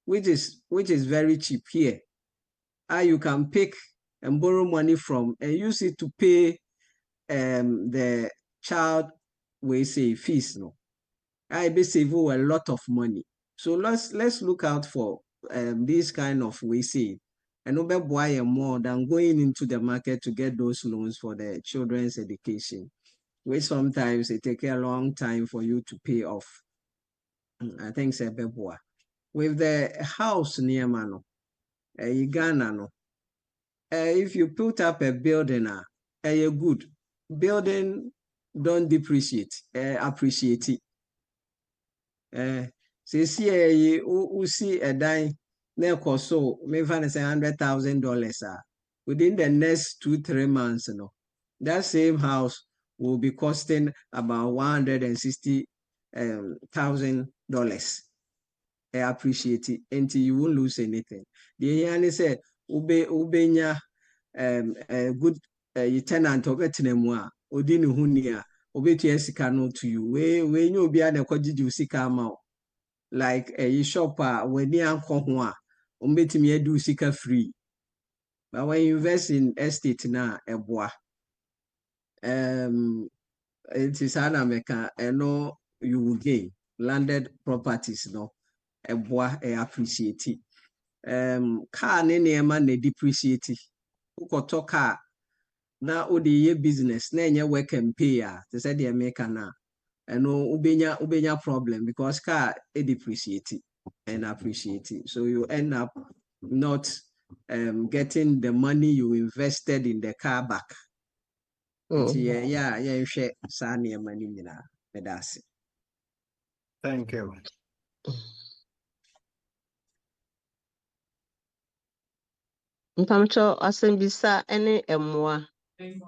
which is very cheap here. You can pick and borrow money from and use it to pay the child fees. No, I be save a lot of money. So let's look out for this kind of and buy more than going into the market to get those loans for the children's education, which sometimes it take a long time for you to pay off. I think say beboa. With the house near Mano, Ghana no. If you put up a building, a good building don't depreciate, appreciate it. See, you see a dime, na cost so maybe $100,000. Within the next 2-3 months, that same house will be costing about $160,000. Appreciate it until you won't lose anything. The here said ubenya good tenant obetinemu odi ne huni a obetua sika no to you we nyo obi a na kwagidi sika ma like a shop when ni anko ho a ombetimi adu sika free. But when you invest in estate na eboa it is an America no you will gain landed properties no eboa appreciate it. Car ne neema na depreciate ukoto car na odi ye business na enye work and pay they said the America na no ubenya problem because car depreciate and appreciate it. So you end up not getting the money you invested in the car back. Yeah, you share sani money nina medasi. Thank you. Mpamcho asembisa ene emwa. Thank you.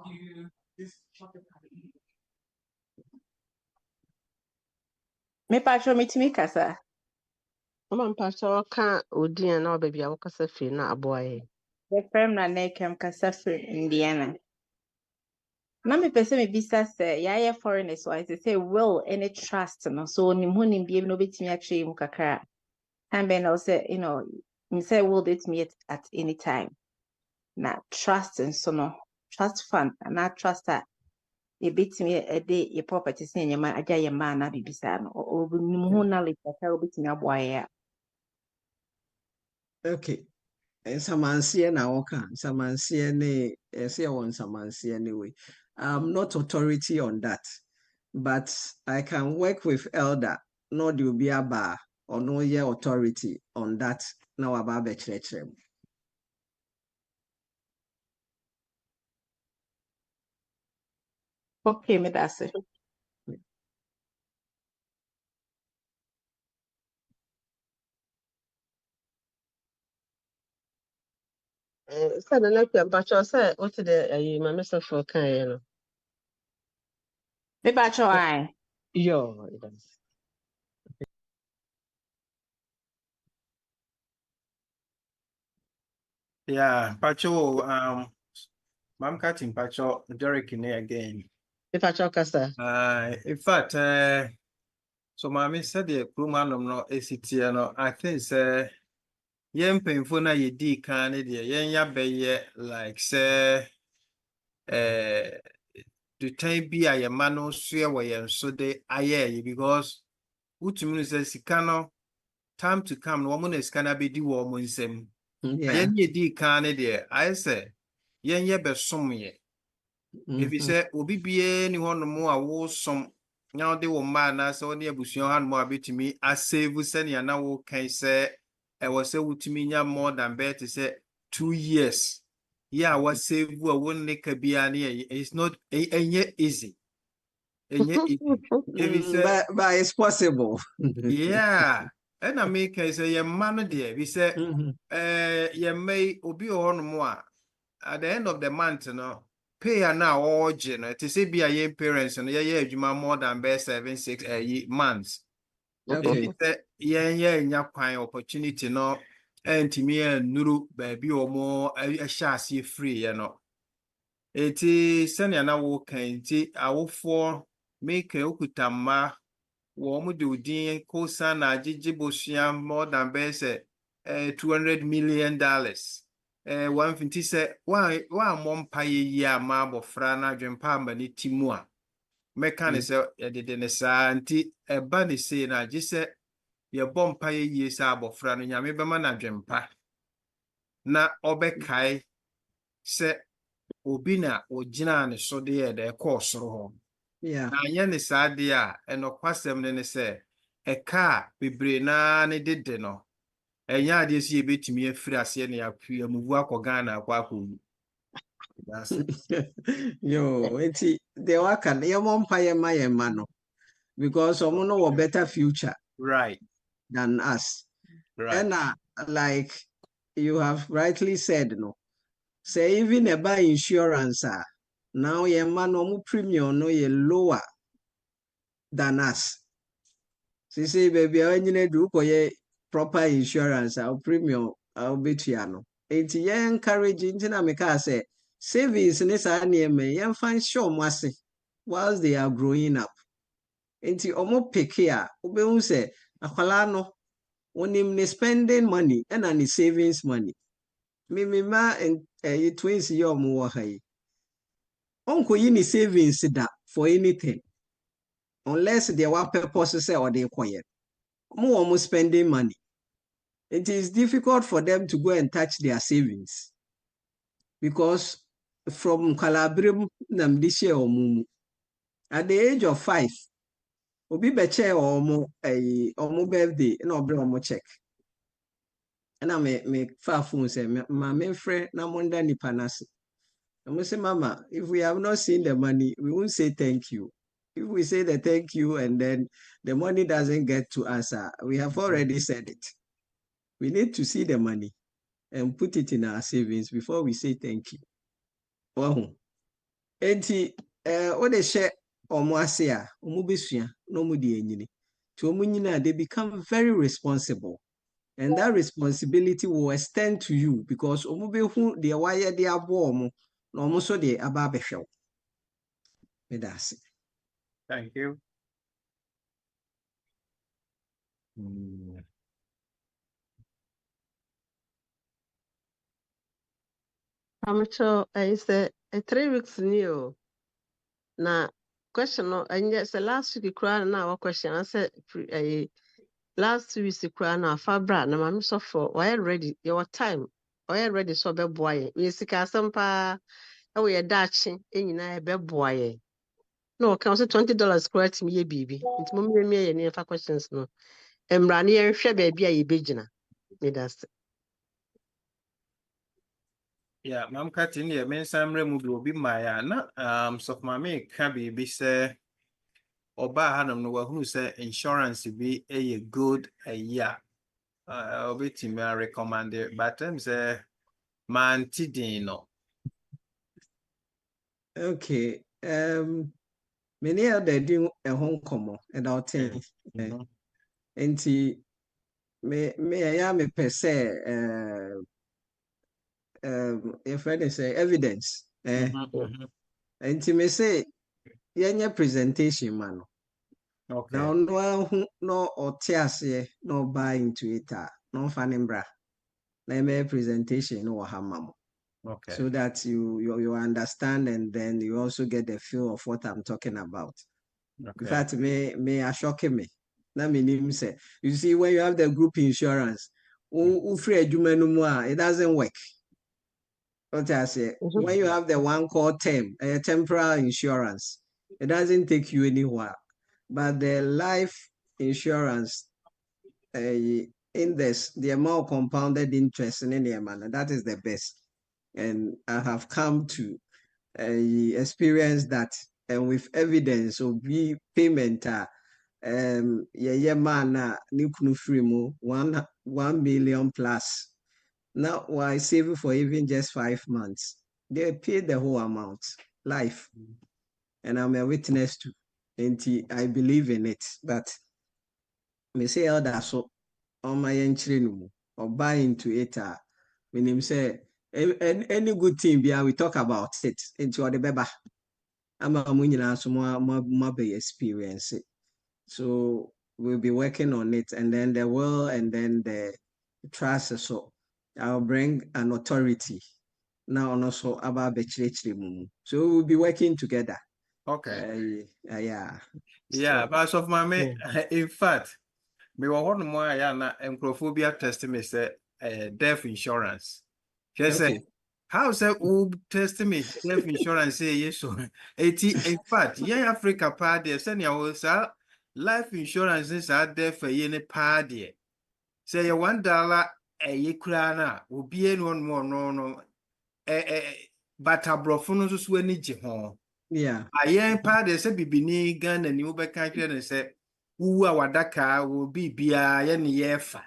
Me patro mitimi kasa. Mama mpamcho ka odin na obabi a wokasa fi na aboaye. The firm na nekem kasa for Indiana. Na me pese me bisa se ya foreigners so I say will any trust no so ni hu ni biem no betimi atwe mu kakra. And then I'll say me say will it me at any time. Na trust and so no trust fund na trust that a bit me a day your property saying your man aja your man na bibisa no or ni hu na le kakra betimi aboa. Okay. Samansie na oka samansie ne say one samansie anyway. I'm not authority on that, but I can work with elder no do be a bar or no year authority on that now about the church. Okay, me that's it. Said the next mpamcho say what the my message for kan no. Me patro ai. Yo, it is. Yeah, Pacho, Mam cutting Pacho, Derek in again. Mpamcho kasa. In fact, so Mammy said the Krumanum no ACT, no, I think, yen painful na ye di can it, yen ya be like, say, the time be a man swear way and so they aye because what to me says Sikano time to come no woman is kana be di wo mo nsem Yeah. ayen ye di kan ne de I say yen ye be som ye if you say obi bie ni hono mo a wo som nya de wo ma na so ne abusuan han mo abetimi a save sene na wo kan say e wo say wutimi nya more than bet say 2 years yeah what save wo won ne ka bia ne it's not enye easy enye easy if you say But it's possible. yeah and I make say your man there we say you may obi on more at the end of the month no pay now all no to say be a parents and yeah more than best 7 6 months Okay. yeah opportunity no and to me nuru baby or more a chassis free you know it is sending na wo kan ti awofo make okutama wo mu de odin ko sana agigibosua more than best $200 million 150 say wa mompa ye a ma bofra na dwempa ma ne timu a meka ne say de ne sa anti eba ne say na gise ye bompa ye sa bofra no nyame bema na dwempa na obekai say obi na ogina ne so de de kosoro ho Yeah. na anya ne sa de a enokwasem ne say eka bebre na ne dede no enya ade si ebetimi afiri ase ne apu amuvu akoga na akwakowu that's it. Yo, they work and your mom pay my man because someone know a better future Right. than us. Right. And like you have rightly said, no. Say even about insurance, now your man no premium no ye lower than us. See, baby, I need to do proper insurance, our premium, our bitiano. It's ye encouraging to make us say savings in this area may find show mercy whilst they are growing up. Enti omo peke a obehu se akwala no onim ne spending money and ne savings money. Me ma twins ye omo wo ha yi. Onko yi ne savings da for anything unless they wa purpose say or they koye. Omo spending money. It is difficult for them to go and touch their savings because from Calabrim namdishe omumu at the age of 5 obi beche omo birthday na obre omo check na me fa phone say ma me frɛ na monda nipa nase I say mama if we have not seen the money we won't say thank you if we say the thank you and then the money doesn't get to us we have already said it we need to see the money and put it in our savings before we say thank you wow enti o de share omo ase a omo besua no mu de enyini to omo nyina they become very responsible and that responsibility will extend to you because omo behu de wire de abo omo na omo so de aba behwew me da ase. Thank you. I'm sure I say 3 weeks new. Na question no and yes last week cry na our question I said last week cry na fabra na mama so for why ready your time why ready so be boy we sika sampa e we dachi enyina e be boy no can say $20 cry to me bibi nti mo me ye ne fa questions no emra ne ye hwe ba bia ye begina me das. Yeah, mam katin ye men samre mu bi obi maya na so mama ka bi say oba hanum no wahunu say insurance be a good a year obi timi recommend it but say man tidin no. Okay many other do a home komo and out enti me ya me per se your friend say evidence enti me say yenye presentation man Okay. now no otiase no buy into it no fanembra na me presentation no hamamo Okay. so that you understand and then you also get the feel of what I'm talking about. Okay. In fact me shock me na minim say. You see, when you have the group insurance, free it doesn't work. What I say, when you have the one called term, a temporal insurance, it doesn't take you anywhere. But the life insurance, index, the amount compounded interest in any manner, that is the best. And I have come to experience that, and with evidence of payment, man, free mo 1 million plus. Now, why saving for even just 5 months? They pay the whole amount, life, and I'm a witness to. And I believe in it. But me say elder so on my entry or buy into it. Meaning say any good thing we talk about it into the beba. I'm a so more experience it. So we'll be working on it, and then the will, and then the trust. So I'll bring an authority now also about the so we'll be working together. Okay. Yeah. Yeah, So, but of my in fact, me wa one more ya na encrophobia test me say death insurance. Just say okay. how say who test me death insurance say yes so. In fact, yeah Africa pa there send ya will say life insurance is out there for any pa there. Say you $1 ye kura na obi en one more no but abrofo no so so ani gye ho. Yeah. Ayen pa de se bibini Ghana ni wo be kan hwe ne se wu a wadaka wo bibia ye ne yefa.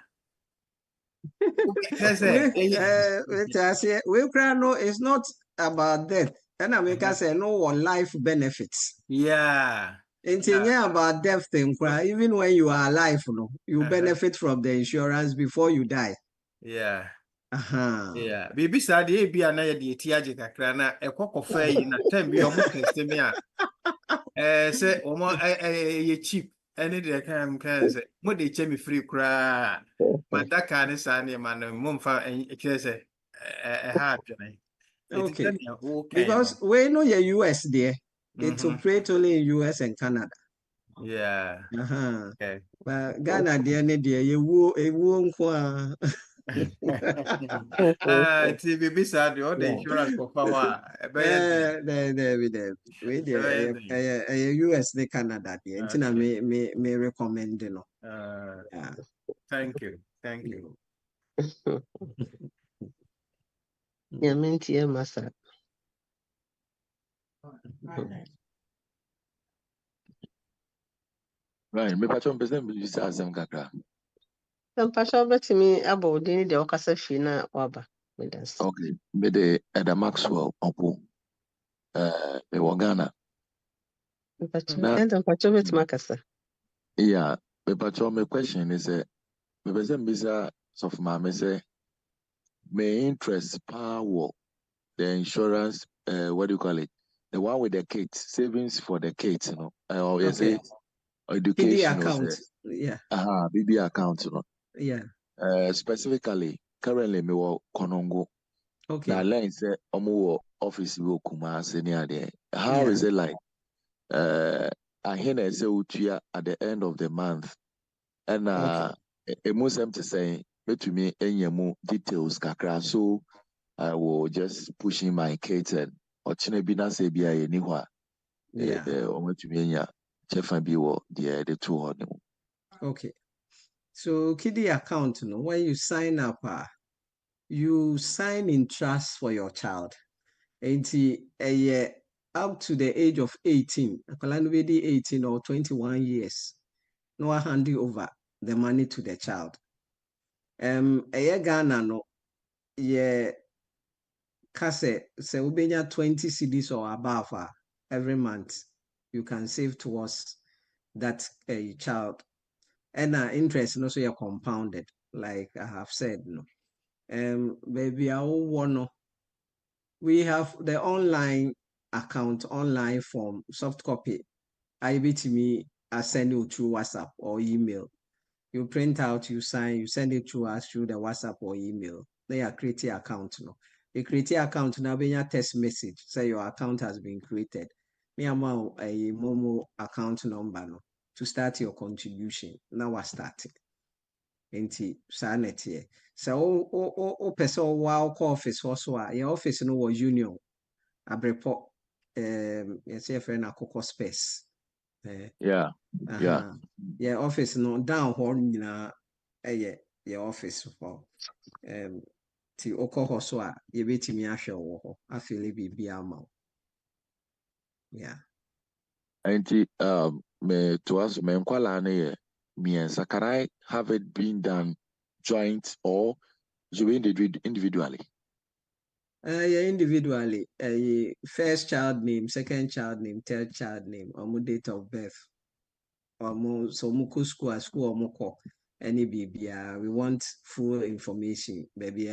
We no, it's not about death. And I make us say no life benefits. Yeah. It's about death thing, even when you are alive, you benefit from the insurance before you die. Yeah. Yeah. Bibi sa de bia na ye de tiaje kakra na ekokofa yi na time bi omo test me a say omo ye cheap any de kan say mo de che me free kra madaka ne sa ne ma no mo mfa kire say ha atwene. Okay. Because we know your US there, it operates only in US and Canada. Yeah. Okay. But Ghana there ne there you nko TV beside all the insurance for power. We US the Canada there. Until me recommend no. Yeah. Thank you. Thank you. Yeah, mentia masa. Right, me patron person be use asem kakra. Some passion bet me about the okasa fina waba. Okay, me de Eda Maxwell opo. Me wo Ghana. And patron bet makasa. Yeah, me patron me question is me person bisa of my say me interest power the insurance what do you call it? The one with the kids, savings for the kids, you know. Or you say education account. Yeah. BB account, you know. Yeah. Specifically, currently me wo Konongo. Okay. Now line say omo office wo Kumasi near there. How is it like? I hear say utia at the end of the month, and most to say to me any details kakra, so I will just push in my curtain or chinebina say be anywhere. Yeah. To me chef and be the two on them. Okay. So kiddie account, when you sign up, you sign in trust for your child. Until a year up to the age of 18, 18 or 21 years, no handing over the money to the child. A year Ghana no, yeah, kase se ubenya 20 cedis or above every month, you can save towards that child. And interest also you're compounded, like I have said, no. Baby, I want we have the online account, online form, soft copy. IBTme, I send you through WhatsApp or email. You print out, you sign, you send it to us through the WhatsApp or email. Then you create your account. No, you create your account now. When your text message say your account has been created, me am a Momo account number no to start your contribution. Now we're starting. Enti sanet ye. So o person wow office also your office no was union. Abrepo yes your friend akoko space. Yeah. Yeah, office no down horn na your office for ti okọ hɔ so a yɛbɛtumi ahwɛ wɔ hɔ afeele biribi ama wo. Yeah. And me to us me nkwala ne ye miensa. Can I have it being done joint or you individually? Yeah, individually. First child name, second child name, third child name, date of birth. So muku school muko any baby. We want full information. Baby,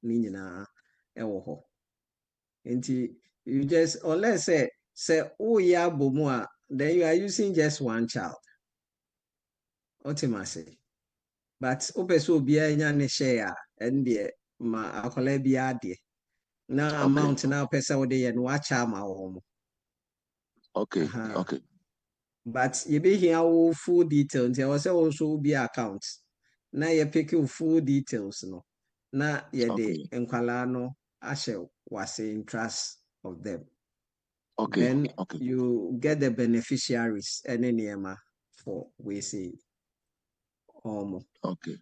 nina ewo. Nti you just unless say oh yeah bomua, then you are using just one child. Ultimately. But opeso bia nya ne share and the ma akola bia de. Na amount na pesa wo de ye no acha ma wo. Okay. But you be here all full details. There was also be accounts. Now you pick your full details no. Na ye de enkwala no ashe was in trust of them. Then you get the beneficiaries and any for we say Okay.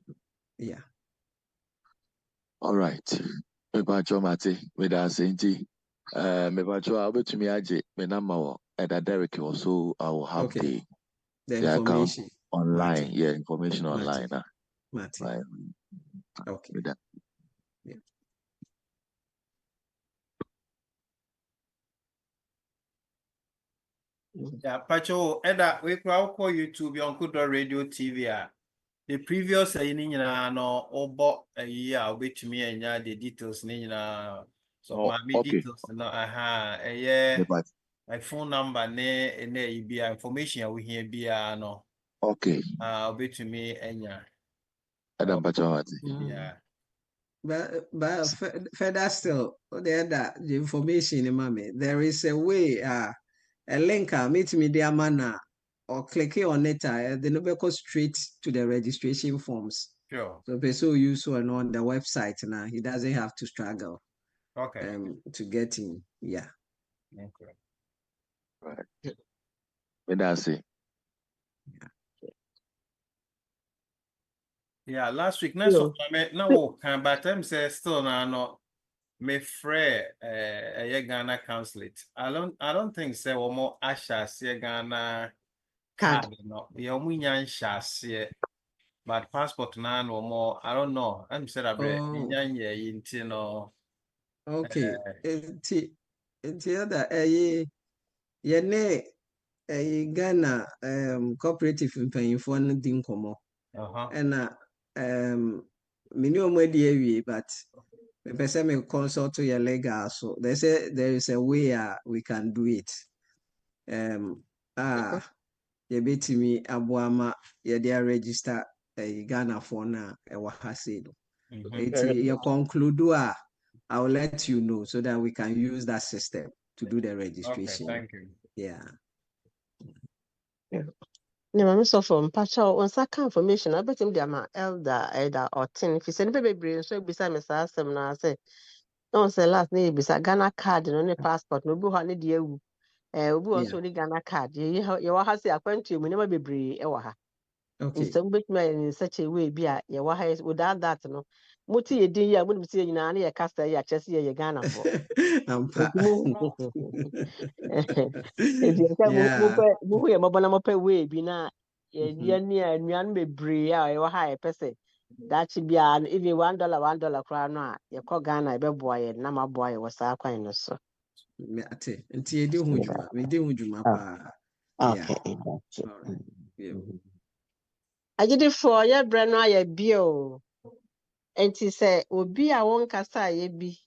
Yeah. All right. Me bacho mate me da senti. Me bacho abetumi age me number wo Eda Derek also I will have the information account online. Mate. Yeah, information online. Mate. Right. Okay. Yeah. Yeah, Pacho, Eda, we crowd call YouTube Yonkodoradio TV. The previous no obo a year which me and ya the details so my details no a year my phone number ne be information we hear be no be to me and ya Adam Pacho. Yeah. But further still, the information, mommy, there is a way, a link, meet me dear manner, or click on it, the number go straight to the registration forms. Sure. So person use one on the website now, he doesn't have to struggle. Okay. To get in. Yeah. Okay. Right. That's it. Yeah, last week, no, but I'm say still no. Me frɛ Ghana consulate. I don't think say one more ahyɛ Ghana card no. The nya nhyɛ but passport na no more. I don't know. I'm said abre nya yinti no. Okay. It's other yene Ghana cooperative mpanyinfo no di nkɔmɔ. And many of but me consult to your legal so they say there is a way we can do it. You bet me abuama you register a Ghana phone a wahasido. You conclude I will let you know so that we can use that system to do the registration. Okay, thank you. Yeah. I'm so from Pacho on second information. I bet him the ama elder or 10. If you send baby, so beside me, I say, don't say last name beside Ghana card and only passport. No, go on the we also the Ghana card. You have to appoint you, we never be brave. Okay. In some in such a way, be without that, no. Muti ye din ya wouldn't see you a caster ya chess ye Ghana for. If you can move your mobile way, be na ye near Nyan be bree or high person. That should be an even $1 crown. You call Ghana a boy and Nama boy was our kind of so. Okay. We do pa. Okay. Yeah. I did it for your brand no bio. And he said, "Will be a one cassa ye be."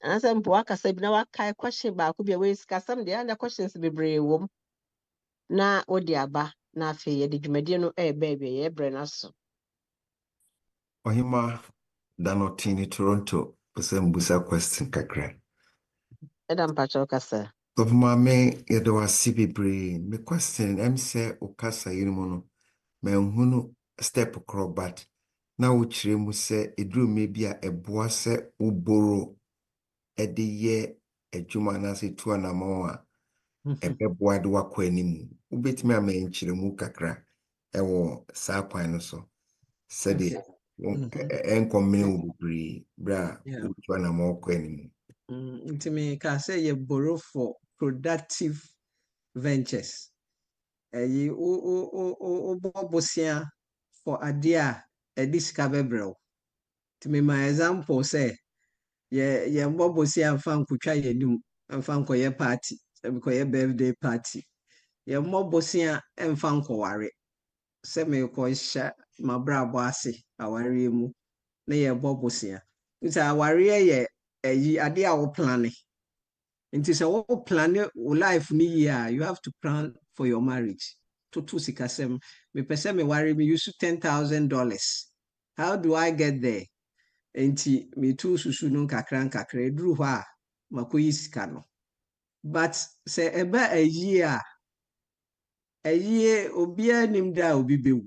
And I said, "Boaka said, now I question back could be a waste cast some the other questions be brave womb. Na odiaba na fe de dwumadie baby ye brenaso." Ohima Danotini Toronto, person busa question kakra. Edam pacho kasa. Of my man, you do a CB brain. Me question, say, Okasa, you know, me unhuno step across, but now which remu say, it drew maybe a boise uboro a de ye a jumanasi to an amoa. Ɛbɛboa de wakɔ anim wobɛtumi ama nkyerɛmu kakra ɛwɔ saa kwan no so sɛde ɛnkɔmmene wo bebree berɛ a wotua na ma wɔkɔ anim. Nti me ka say you borrow for productive ventures. You bobosia for idea a discover. To me, my example say, ye bobosia fan kutwa ye num and fan koye party, koye birthday party. Ye bobosia and fan ko ware. Se me ko sha ma bra boase aware mu na ye bobosia. Nti aware ye yi ade a wo plan. Nti se wo plan wo life ni year, you have to plan for your marriage. To sikasem me pese me worry me use $10,000. How do I get there? Nti me tu susu no kakra eduru hɔ a makoyi sika no. But se eba a year obia nim da obi bewu.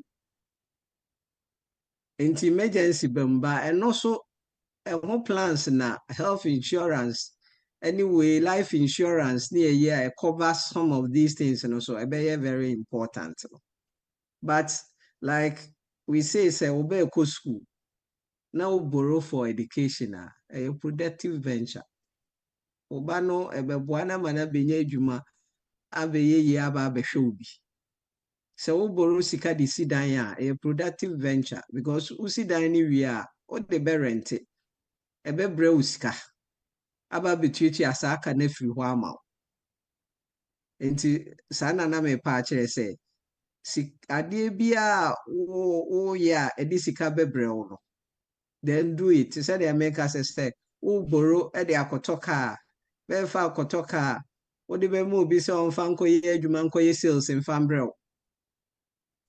Nti emergency bamba and also plans na health insurance. Anyway, life insurance near year covers some of these things and also very important. But like we say obey school. Now borrow for education a productive venture. Obano buana mana benye juma abeye ye aba beshobi. So borrow sika di sidan a productive venture because usidan ni we are o de be rent bre usika. Aba betueti asaka na firi ho ama. Enti sana na me pa kire say si ade bia o ya edi sika bebre wo no. Then do it. Say the America say o borrow e de akotoka be fa akotoka o de be mu bi se on fa nkoye adwuma nkoye sales in fambrel.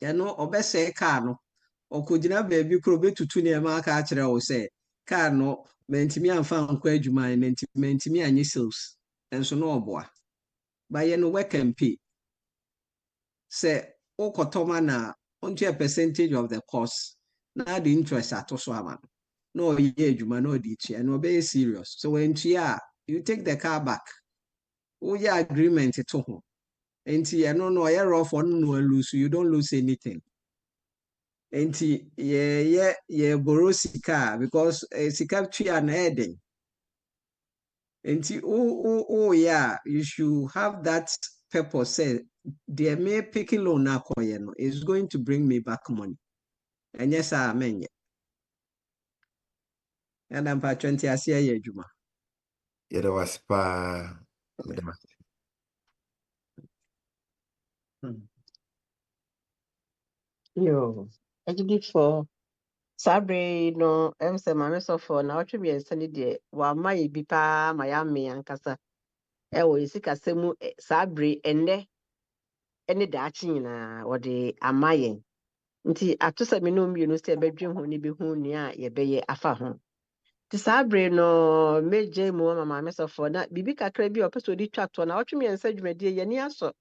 Ya no obese car no okogina baabi kro betutu ne ma aka kire wo say car no mentimi amfa nko adwuma mentimi anye sales. Enso no oboa. Ba ye no work and pay. Say o kotoma na onto a percentage of the cost. Na the interest atoso ama. No ye adwuma no di tia no be serious. So when you take the car back. Oh yeah, agreement to ho. Enti no ye rough on no lose, you don't lose anything. Enti ye borrow sika because sika tia na heading. Enti yeah, you should have that purpose. Say they may pick loan na koye no is going to bring me back money. And yes, I mean. And I'm pa 20 asia ye juma. Yɛda wase paa. Yo, for Sabre no, say mame so for na otwe bi ense ne de wa mai bi pa ma ya me ankasa. Wo yisika semu Sabre enne ene da achi nyina wo de amayen. Nti atosa me no mmienu se bedwe ho ne bi hu ni a ye beye afa ho. Ti Sabre no meje mu mame so for na bibi kakra bi opeso di twato na otwe mi ense dwumade ye ni aso.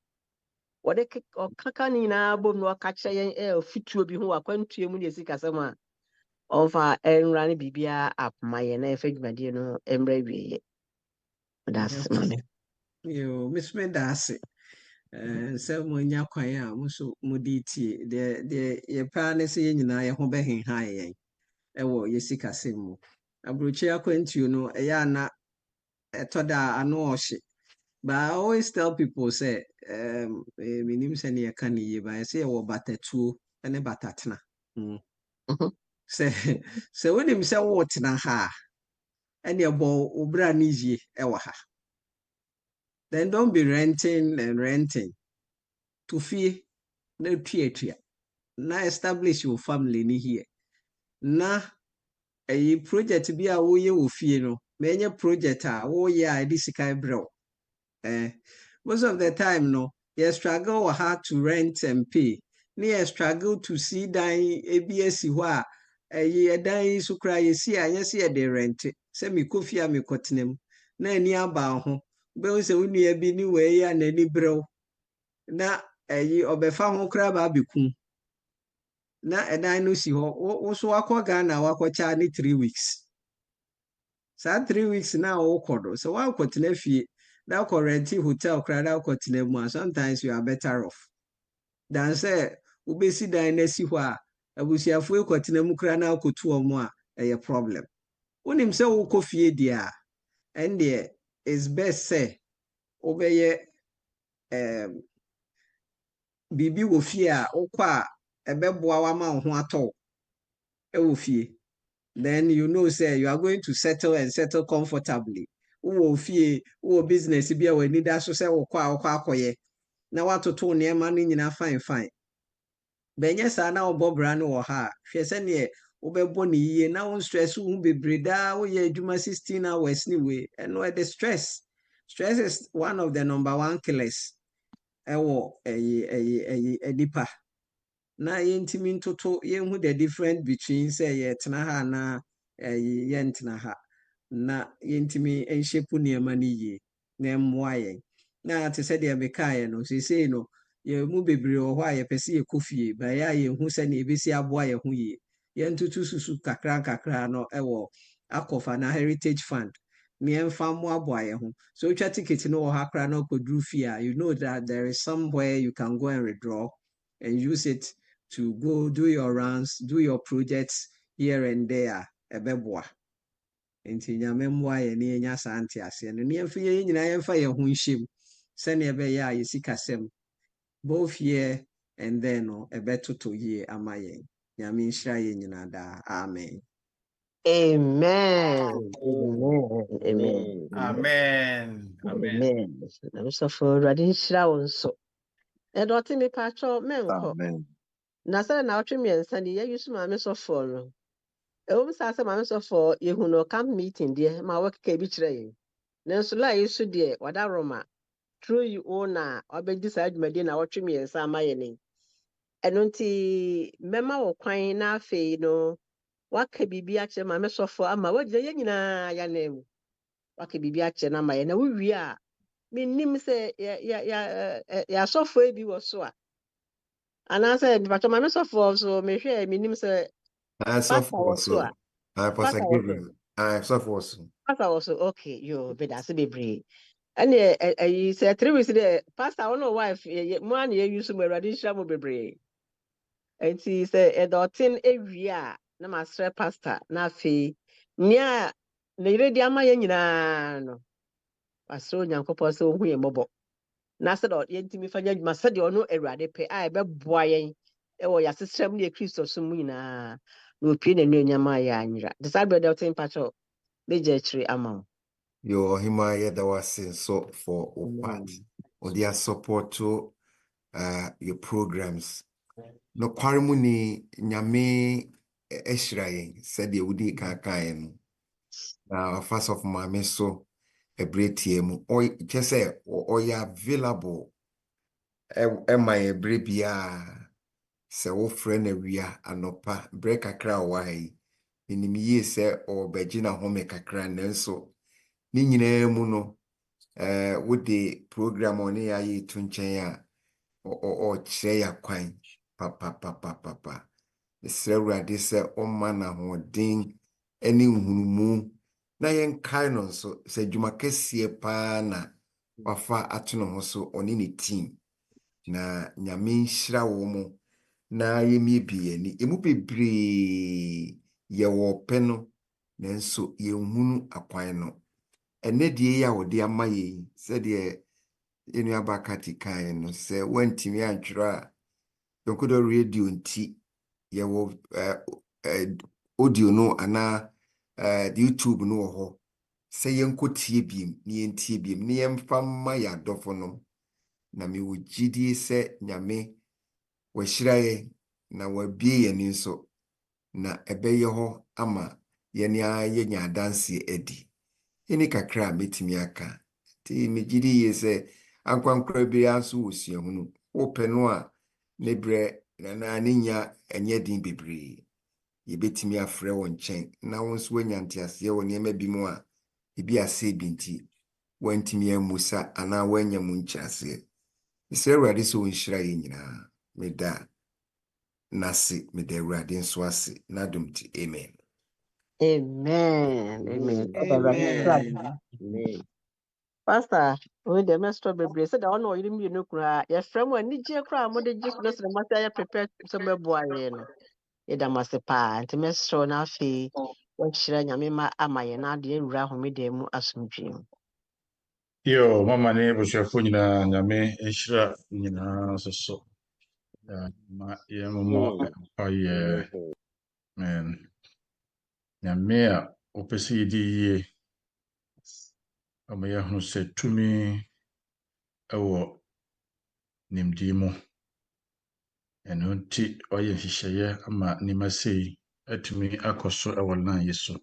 Wode kaka ni na bom no ka kye yen futuo bi ho akwantue mu ne yisika sema over enrane bibia apmaye na efe dwumade no emra wiye. That's money. Yo, Miss Medase. So monya kwan a muso mudi tie de ye pa ne se nyina ye ho behen ha ye ewo ye sikasem mu abrochi akwantuo no eya na etoda ano ohye. But I always tell people say minim se ne ka ne ye ba say wo batatuo ne batatena se wonim se wo tena ha ene ebo obra ne yie ewa ha. Then don't be renting and renting. To fear na tuatua. Na establish your family ni here. Na a project bi a wo ye wo fie no. Menye project a wo ye a di sika brel. Most of the time no, you struggle how to rent and pay. You struggle to see dan ABS ho a ye dan so kra ye si a ye se ye de rent. Se me kofia me kotenem. Na ani aba ho. Be say unua bi ni we ya na ni brew. Na obefa ho kra ba beku. Na edan no si ho. Wo so akọ Ghana wakọcha ni 3 weeks. Sa 3 weeks na wo kodo. So wa akọtena fie. Na rent hotel kra na akọtena mu. Sometimes you are better off than say ubesi dan na si ho a abusiafo ekọtena mu kra na akọtu omo a eye problem. Wonim say wo kọ fie dia and there is best say obeye bibi wo fie a wokọ a ebeboa wa ma ho atọ e wo fie. Then you know say you are going to settle and settle comfortably. Wo fie wo business bi a wani da so say wokọ a wokọ akoye na watoto niema no nyina fine. Benye sa na obobra no wo ha hwe se ne wobɛbɔ ne yie na wo stress wo bebre da wo ye adwuma 16 hours ni we and no the stress is one of the number one killers ewo edipa na yentimi ntoto yenhu the difference between say ye tena ha na ye ntena ha na yentimi enshepu niema ni yie na mmoa yen na te se de mekae no sesei no ye mu bebre wo ho a ye pese ye kofie ba ya ye hu se na ebesi aboa ye hu yie yentutu susu kakra no ewo akofa na heritage fund me emfa mo aboa ye hu so twa ticket no wo ha kra na kodru fie you know that there is somewhere you can go and withdraw and use it to go do your rounds, do your projects here and there ebeboa enti nyame mmoa ye ne nya sante ase no ne emfa ye nyina emfa ye ho nhyem se ne ebe ya ye sikasem both here and then no ebetoto ye ama ye nyame nhyira ye nyina da amen. Amen. Amen. Amen. Na so for Awurade nhyira wo nso. Edote me pacho menko. Amen. Na sɛ na ɔtwe mmiɛnsa ni yɛyi so maame sɔfoɔ no. Ɛwɔ saa sɛ maame sɔfoɔ yehu no camp meeting deɛ ma wɔkeka bi kyerɛ yɛn. Nanso la yi so deɛ wada Roma through you na ɔbɛdi saa dwumadie na ɔtwe mmiɛnsa ama yɛn ni. Ɛno nti mɛma wɔ kwan na afei no waka biribi akyerɛ maame sɔfoɔ ama wɔgyina yɛn nyinaa yɛn mu. Waka biribi akyerɛ na ama yɛn na wowie a minnim sɛ yɛ asɔfoɔ bi wɔ so a anaasɛ nipa maame sɔfoɔ so mehwɛ minnim sɛ So pastor wɔ so a Pastor pastor wɔ so Gabriel, so for so. pastor wɔ so okay yo bedase bebree ɛne ɛyi sɛ 3 weeks dɛ pastor wɔn no wife mo a na yɛyi so mo Awurade nhyira mo bebree nti sɛ ɛdɔten ewie a na ma srɛ pastor na afei nea na yɛrɛ di ama yɛn nyinaa no wasrɛ Onyankopɔn sɛ ohu yɛn mmɔbɔ na sɛ dɛ yɛntumi fa nyɛ adwuma sɛdeɛ ɔno Awurade pɛ a ɛbɛboa yɛn ɛwɔ yɛasesrɛm ne yɛ Kristo so mu nyinaa na opie n'anuonyam a yɛ anyera de saa berɛ dɛ ɔten pakyɛw megya akyiri ama wo. Your Himaya that was so for part or their support to your programs. No quarimuni nyame eshrayen said the Udi Kakayan. Now, first of my meso a great team or just say or ya available. Am I a bribia? Se wo friend a wia anopa break akra wai. Inim ye se or Begina home kakra nenso. Ni nyinaa mu no wode program ɔne yɛayɛ to nkyɛn a ɔkyerɛ yɛ kwan papapapapa mesrɛ Awurade sɛ ɔma no ahoɔden ne nhunumu na yɛnkae no nso sɛ adwuma kɛseɛ paa na wafa ato no ho so ɔne ne team na nyame nhyira wɔ mu na yɛmmie bi yɛni ɛmu bebree yɛwɔ pɛ no nanso yɛnhunu akwan no ɛnɛ deɛ yɛ a wɔde ama yɛn sɛdeɛ yɛnua abakati kan no sɛ wantumi antwerɛ a Yonkodoradio nti yɛwɔ audio no anaa YouTube no wɔ hɔ sɛ yɛnkɔtie biem na yɛntie biem na yɛmfa mma yɛ adɔfo no na mewɔ gyidie sɛ nyame wɔahyira yɛn na wɔabie yɛn nso na ɛbɛyɛ hɔ ama yɛne a yɛnya adanseɛ adi. Any kakra metimi aka ti mejidi ye se ankwankra bi aso wosuahunu open a ne bre na anya enye din bebre ye betimi afrɛ won chen na won so anya ntiase won niam bi mu a ebi ase bi nti wantimi amusa ana wanya mu nkyase Mr. Awurade so nhyira yɛ nyinaa meda nase meda Awurade nso ase na domti amen. Amen. Amen. Pastor, we the master bebre said I know you no kura. Your friend when ni je kura mo de just no se mo say prepare so me boa ye no. Ye da mase pa nti master na afi wo hira nyame ma amaye na de ewura homede mu asomdwem. Yo, mama ne bushafo nyina nyame enhyira nyina so. Ma ye mo aye men. Nyame a opese yidi ye. Amaya hunu se tumi ewo nimdi mu. Eno nti oye hihye ama nimase atumi akoso ewo lan yeso.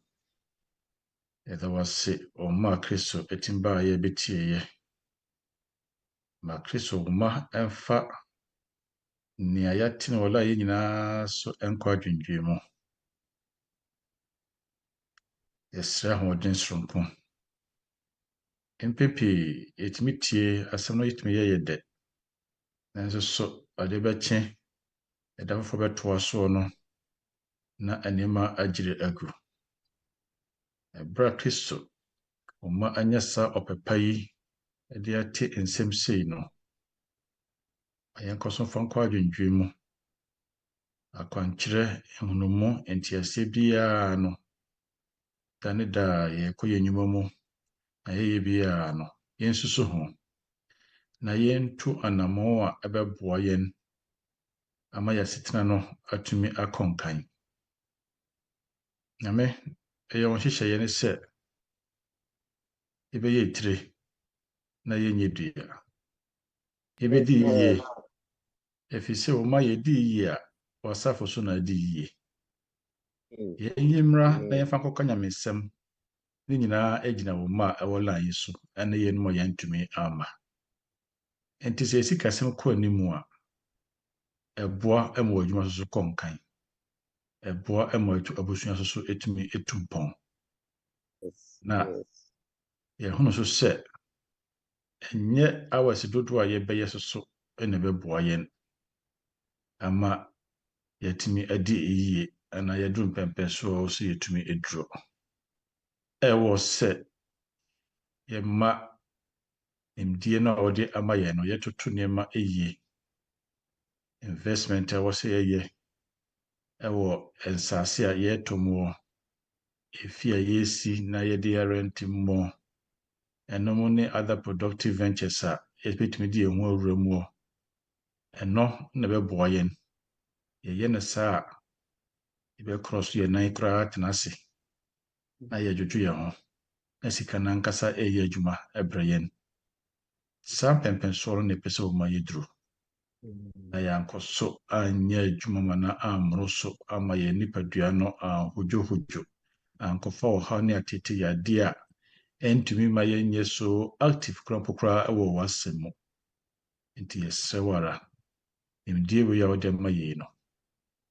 Eda wase o ma Kristo etimba ye betie ye. Ma Kristo ma emfa ni ayati na wala ye nyina so enko adwendwe mu. Yesra hoden sronko. Mpepe etimi tie asem no yetimi ye de. Nanso so ade beche edafo betoa so no na anema agire agu. Ebra Kristo oma anyasa opepai ede ate ensem sei no. Ayankoso fanko adwendwe mu. Akwankyere ehunumu entiase bia no. Tane da ye koye nyuma mu. Na ye bia no. Yensusu ho. Na yentu anamo a ebeboa yen ama yasetena no atumi akonkan. Nyame eye won hyehyeye ne se ebe ye tire na ye nyedua. Ebe di ye efise o ma ye di ye a wasafo so na di ye. Ye nyimra na ye fa kokka nyamesem ni nyina agina wo ma ewo lan yesu ene ye no ye ntumi ama. Enti se sikasem ko animu a eboa emo adwuma so konkan. Eboa emo abusua so etumi etumpon. Na ye hono so se enye awasi dodo a ye beye so ene beboa yen ama yetimi adi eyiye ana yedum pempe so yetumi eduro. Ewo se ye ma imdie na ode ama ye no yetoto nema eyiye. Investment ewo se ye ewo ensase a yetomo efi a yesi na yede rent mo eno ne other productive ventures a yetimi di ehu awuramu eno na beboa yen ye ne sa ibe cross ye nan kra tenase na ye dwodwo ye ho na sika na nkasa eye adwuma ebrayen sa pempenso ne pese o ma yedru na ya nkoso anya adwuma mana amro so ama ye nipadua no hojo ankofa o ha ne atete ya dia entumi ma ye nye so active krampokra ewo wasemo enti yesrewara imdie we ya ode ma ye no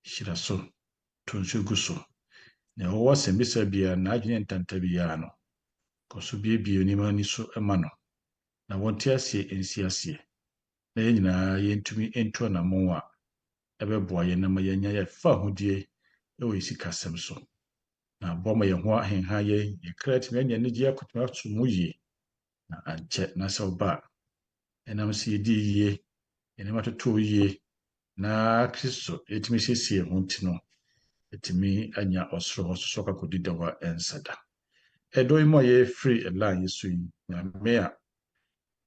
shira so tonso guso na wo wasembisa bia na adwene ntanta bia no koso bie ni mani so ema no na wonte asie ensi asie na ye nyina yentumi ento na mo a ebeboa ye na ma yenya ye fa hodie ewo isikasem so na boma ye ho ahenha ye krat me nya ne dia kotuma so mu yi na anche na se oba enam se yedi ye ene matoto ye na Kristo etimi sesie ho ntino etimi anya osoro so ka kodida wa ensada edo imo ye free line yesu na me a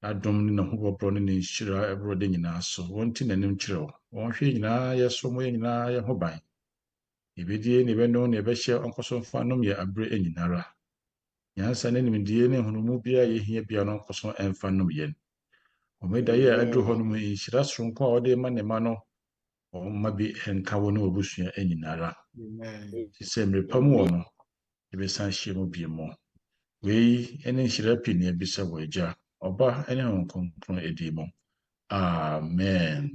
adom ni na hobobro ni nhyira ebrode nyina so wonti nanim kyerɛw wonhwe nyina yeso mo nyina ye ho ban ibedie ne beno ne behye onkoso fa nom ye abre anyinara nyansa ne nimdie ne hunumu bia ye hia bia no onkoso emfa nom yen omeda ye adru ho nom nhyira soronko a ode ma ne ma no ma bi enka wo ne obusua anyinara se mrepam wo no ebesan hye mo bi mo wei ene nhyira pi ne bisa wo agya Oba ene ho konkron edi mo. Amen.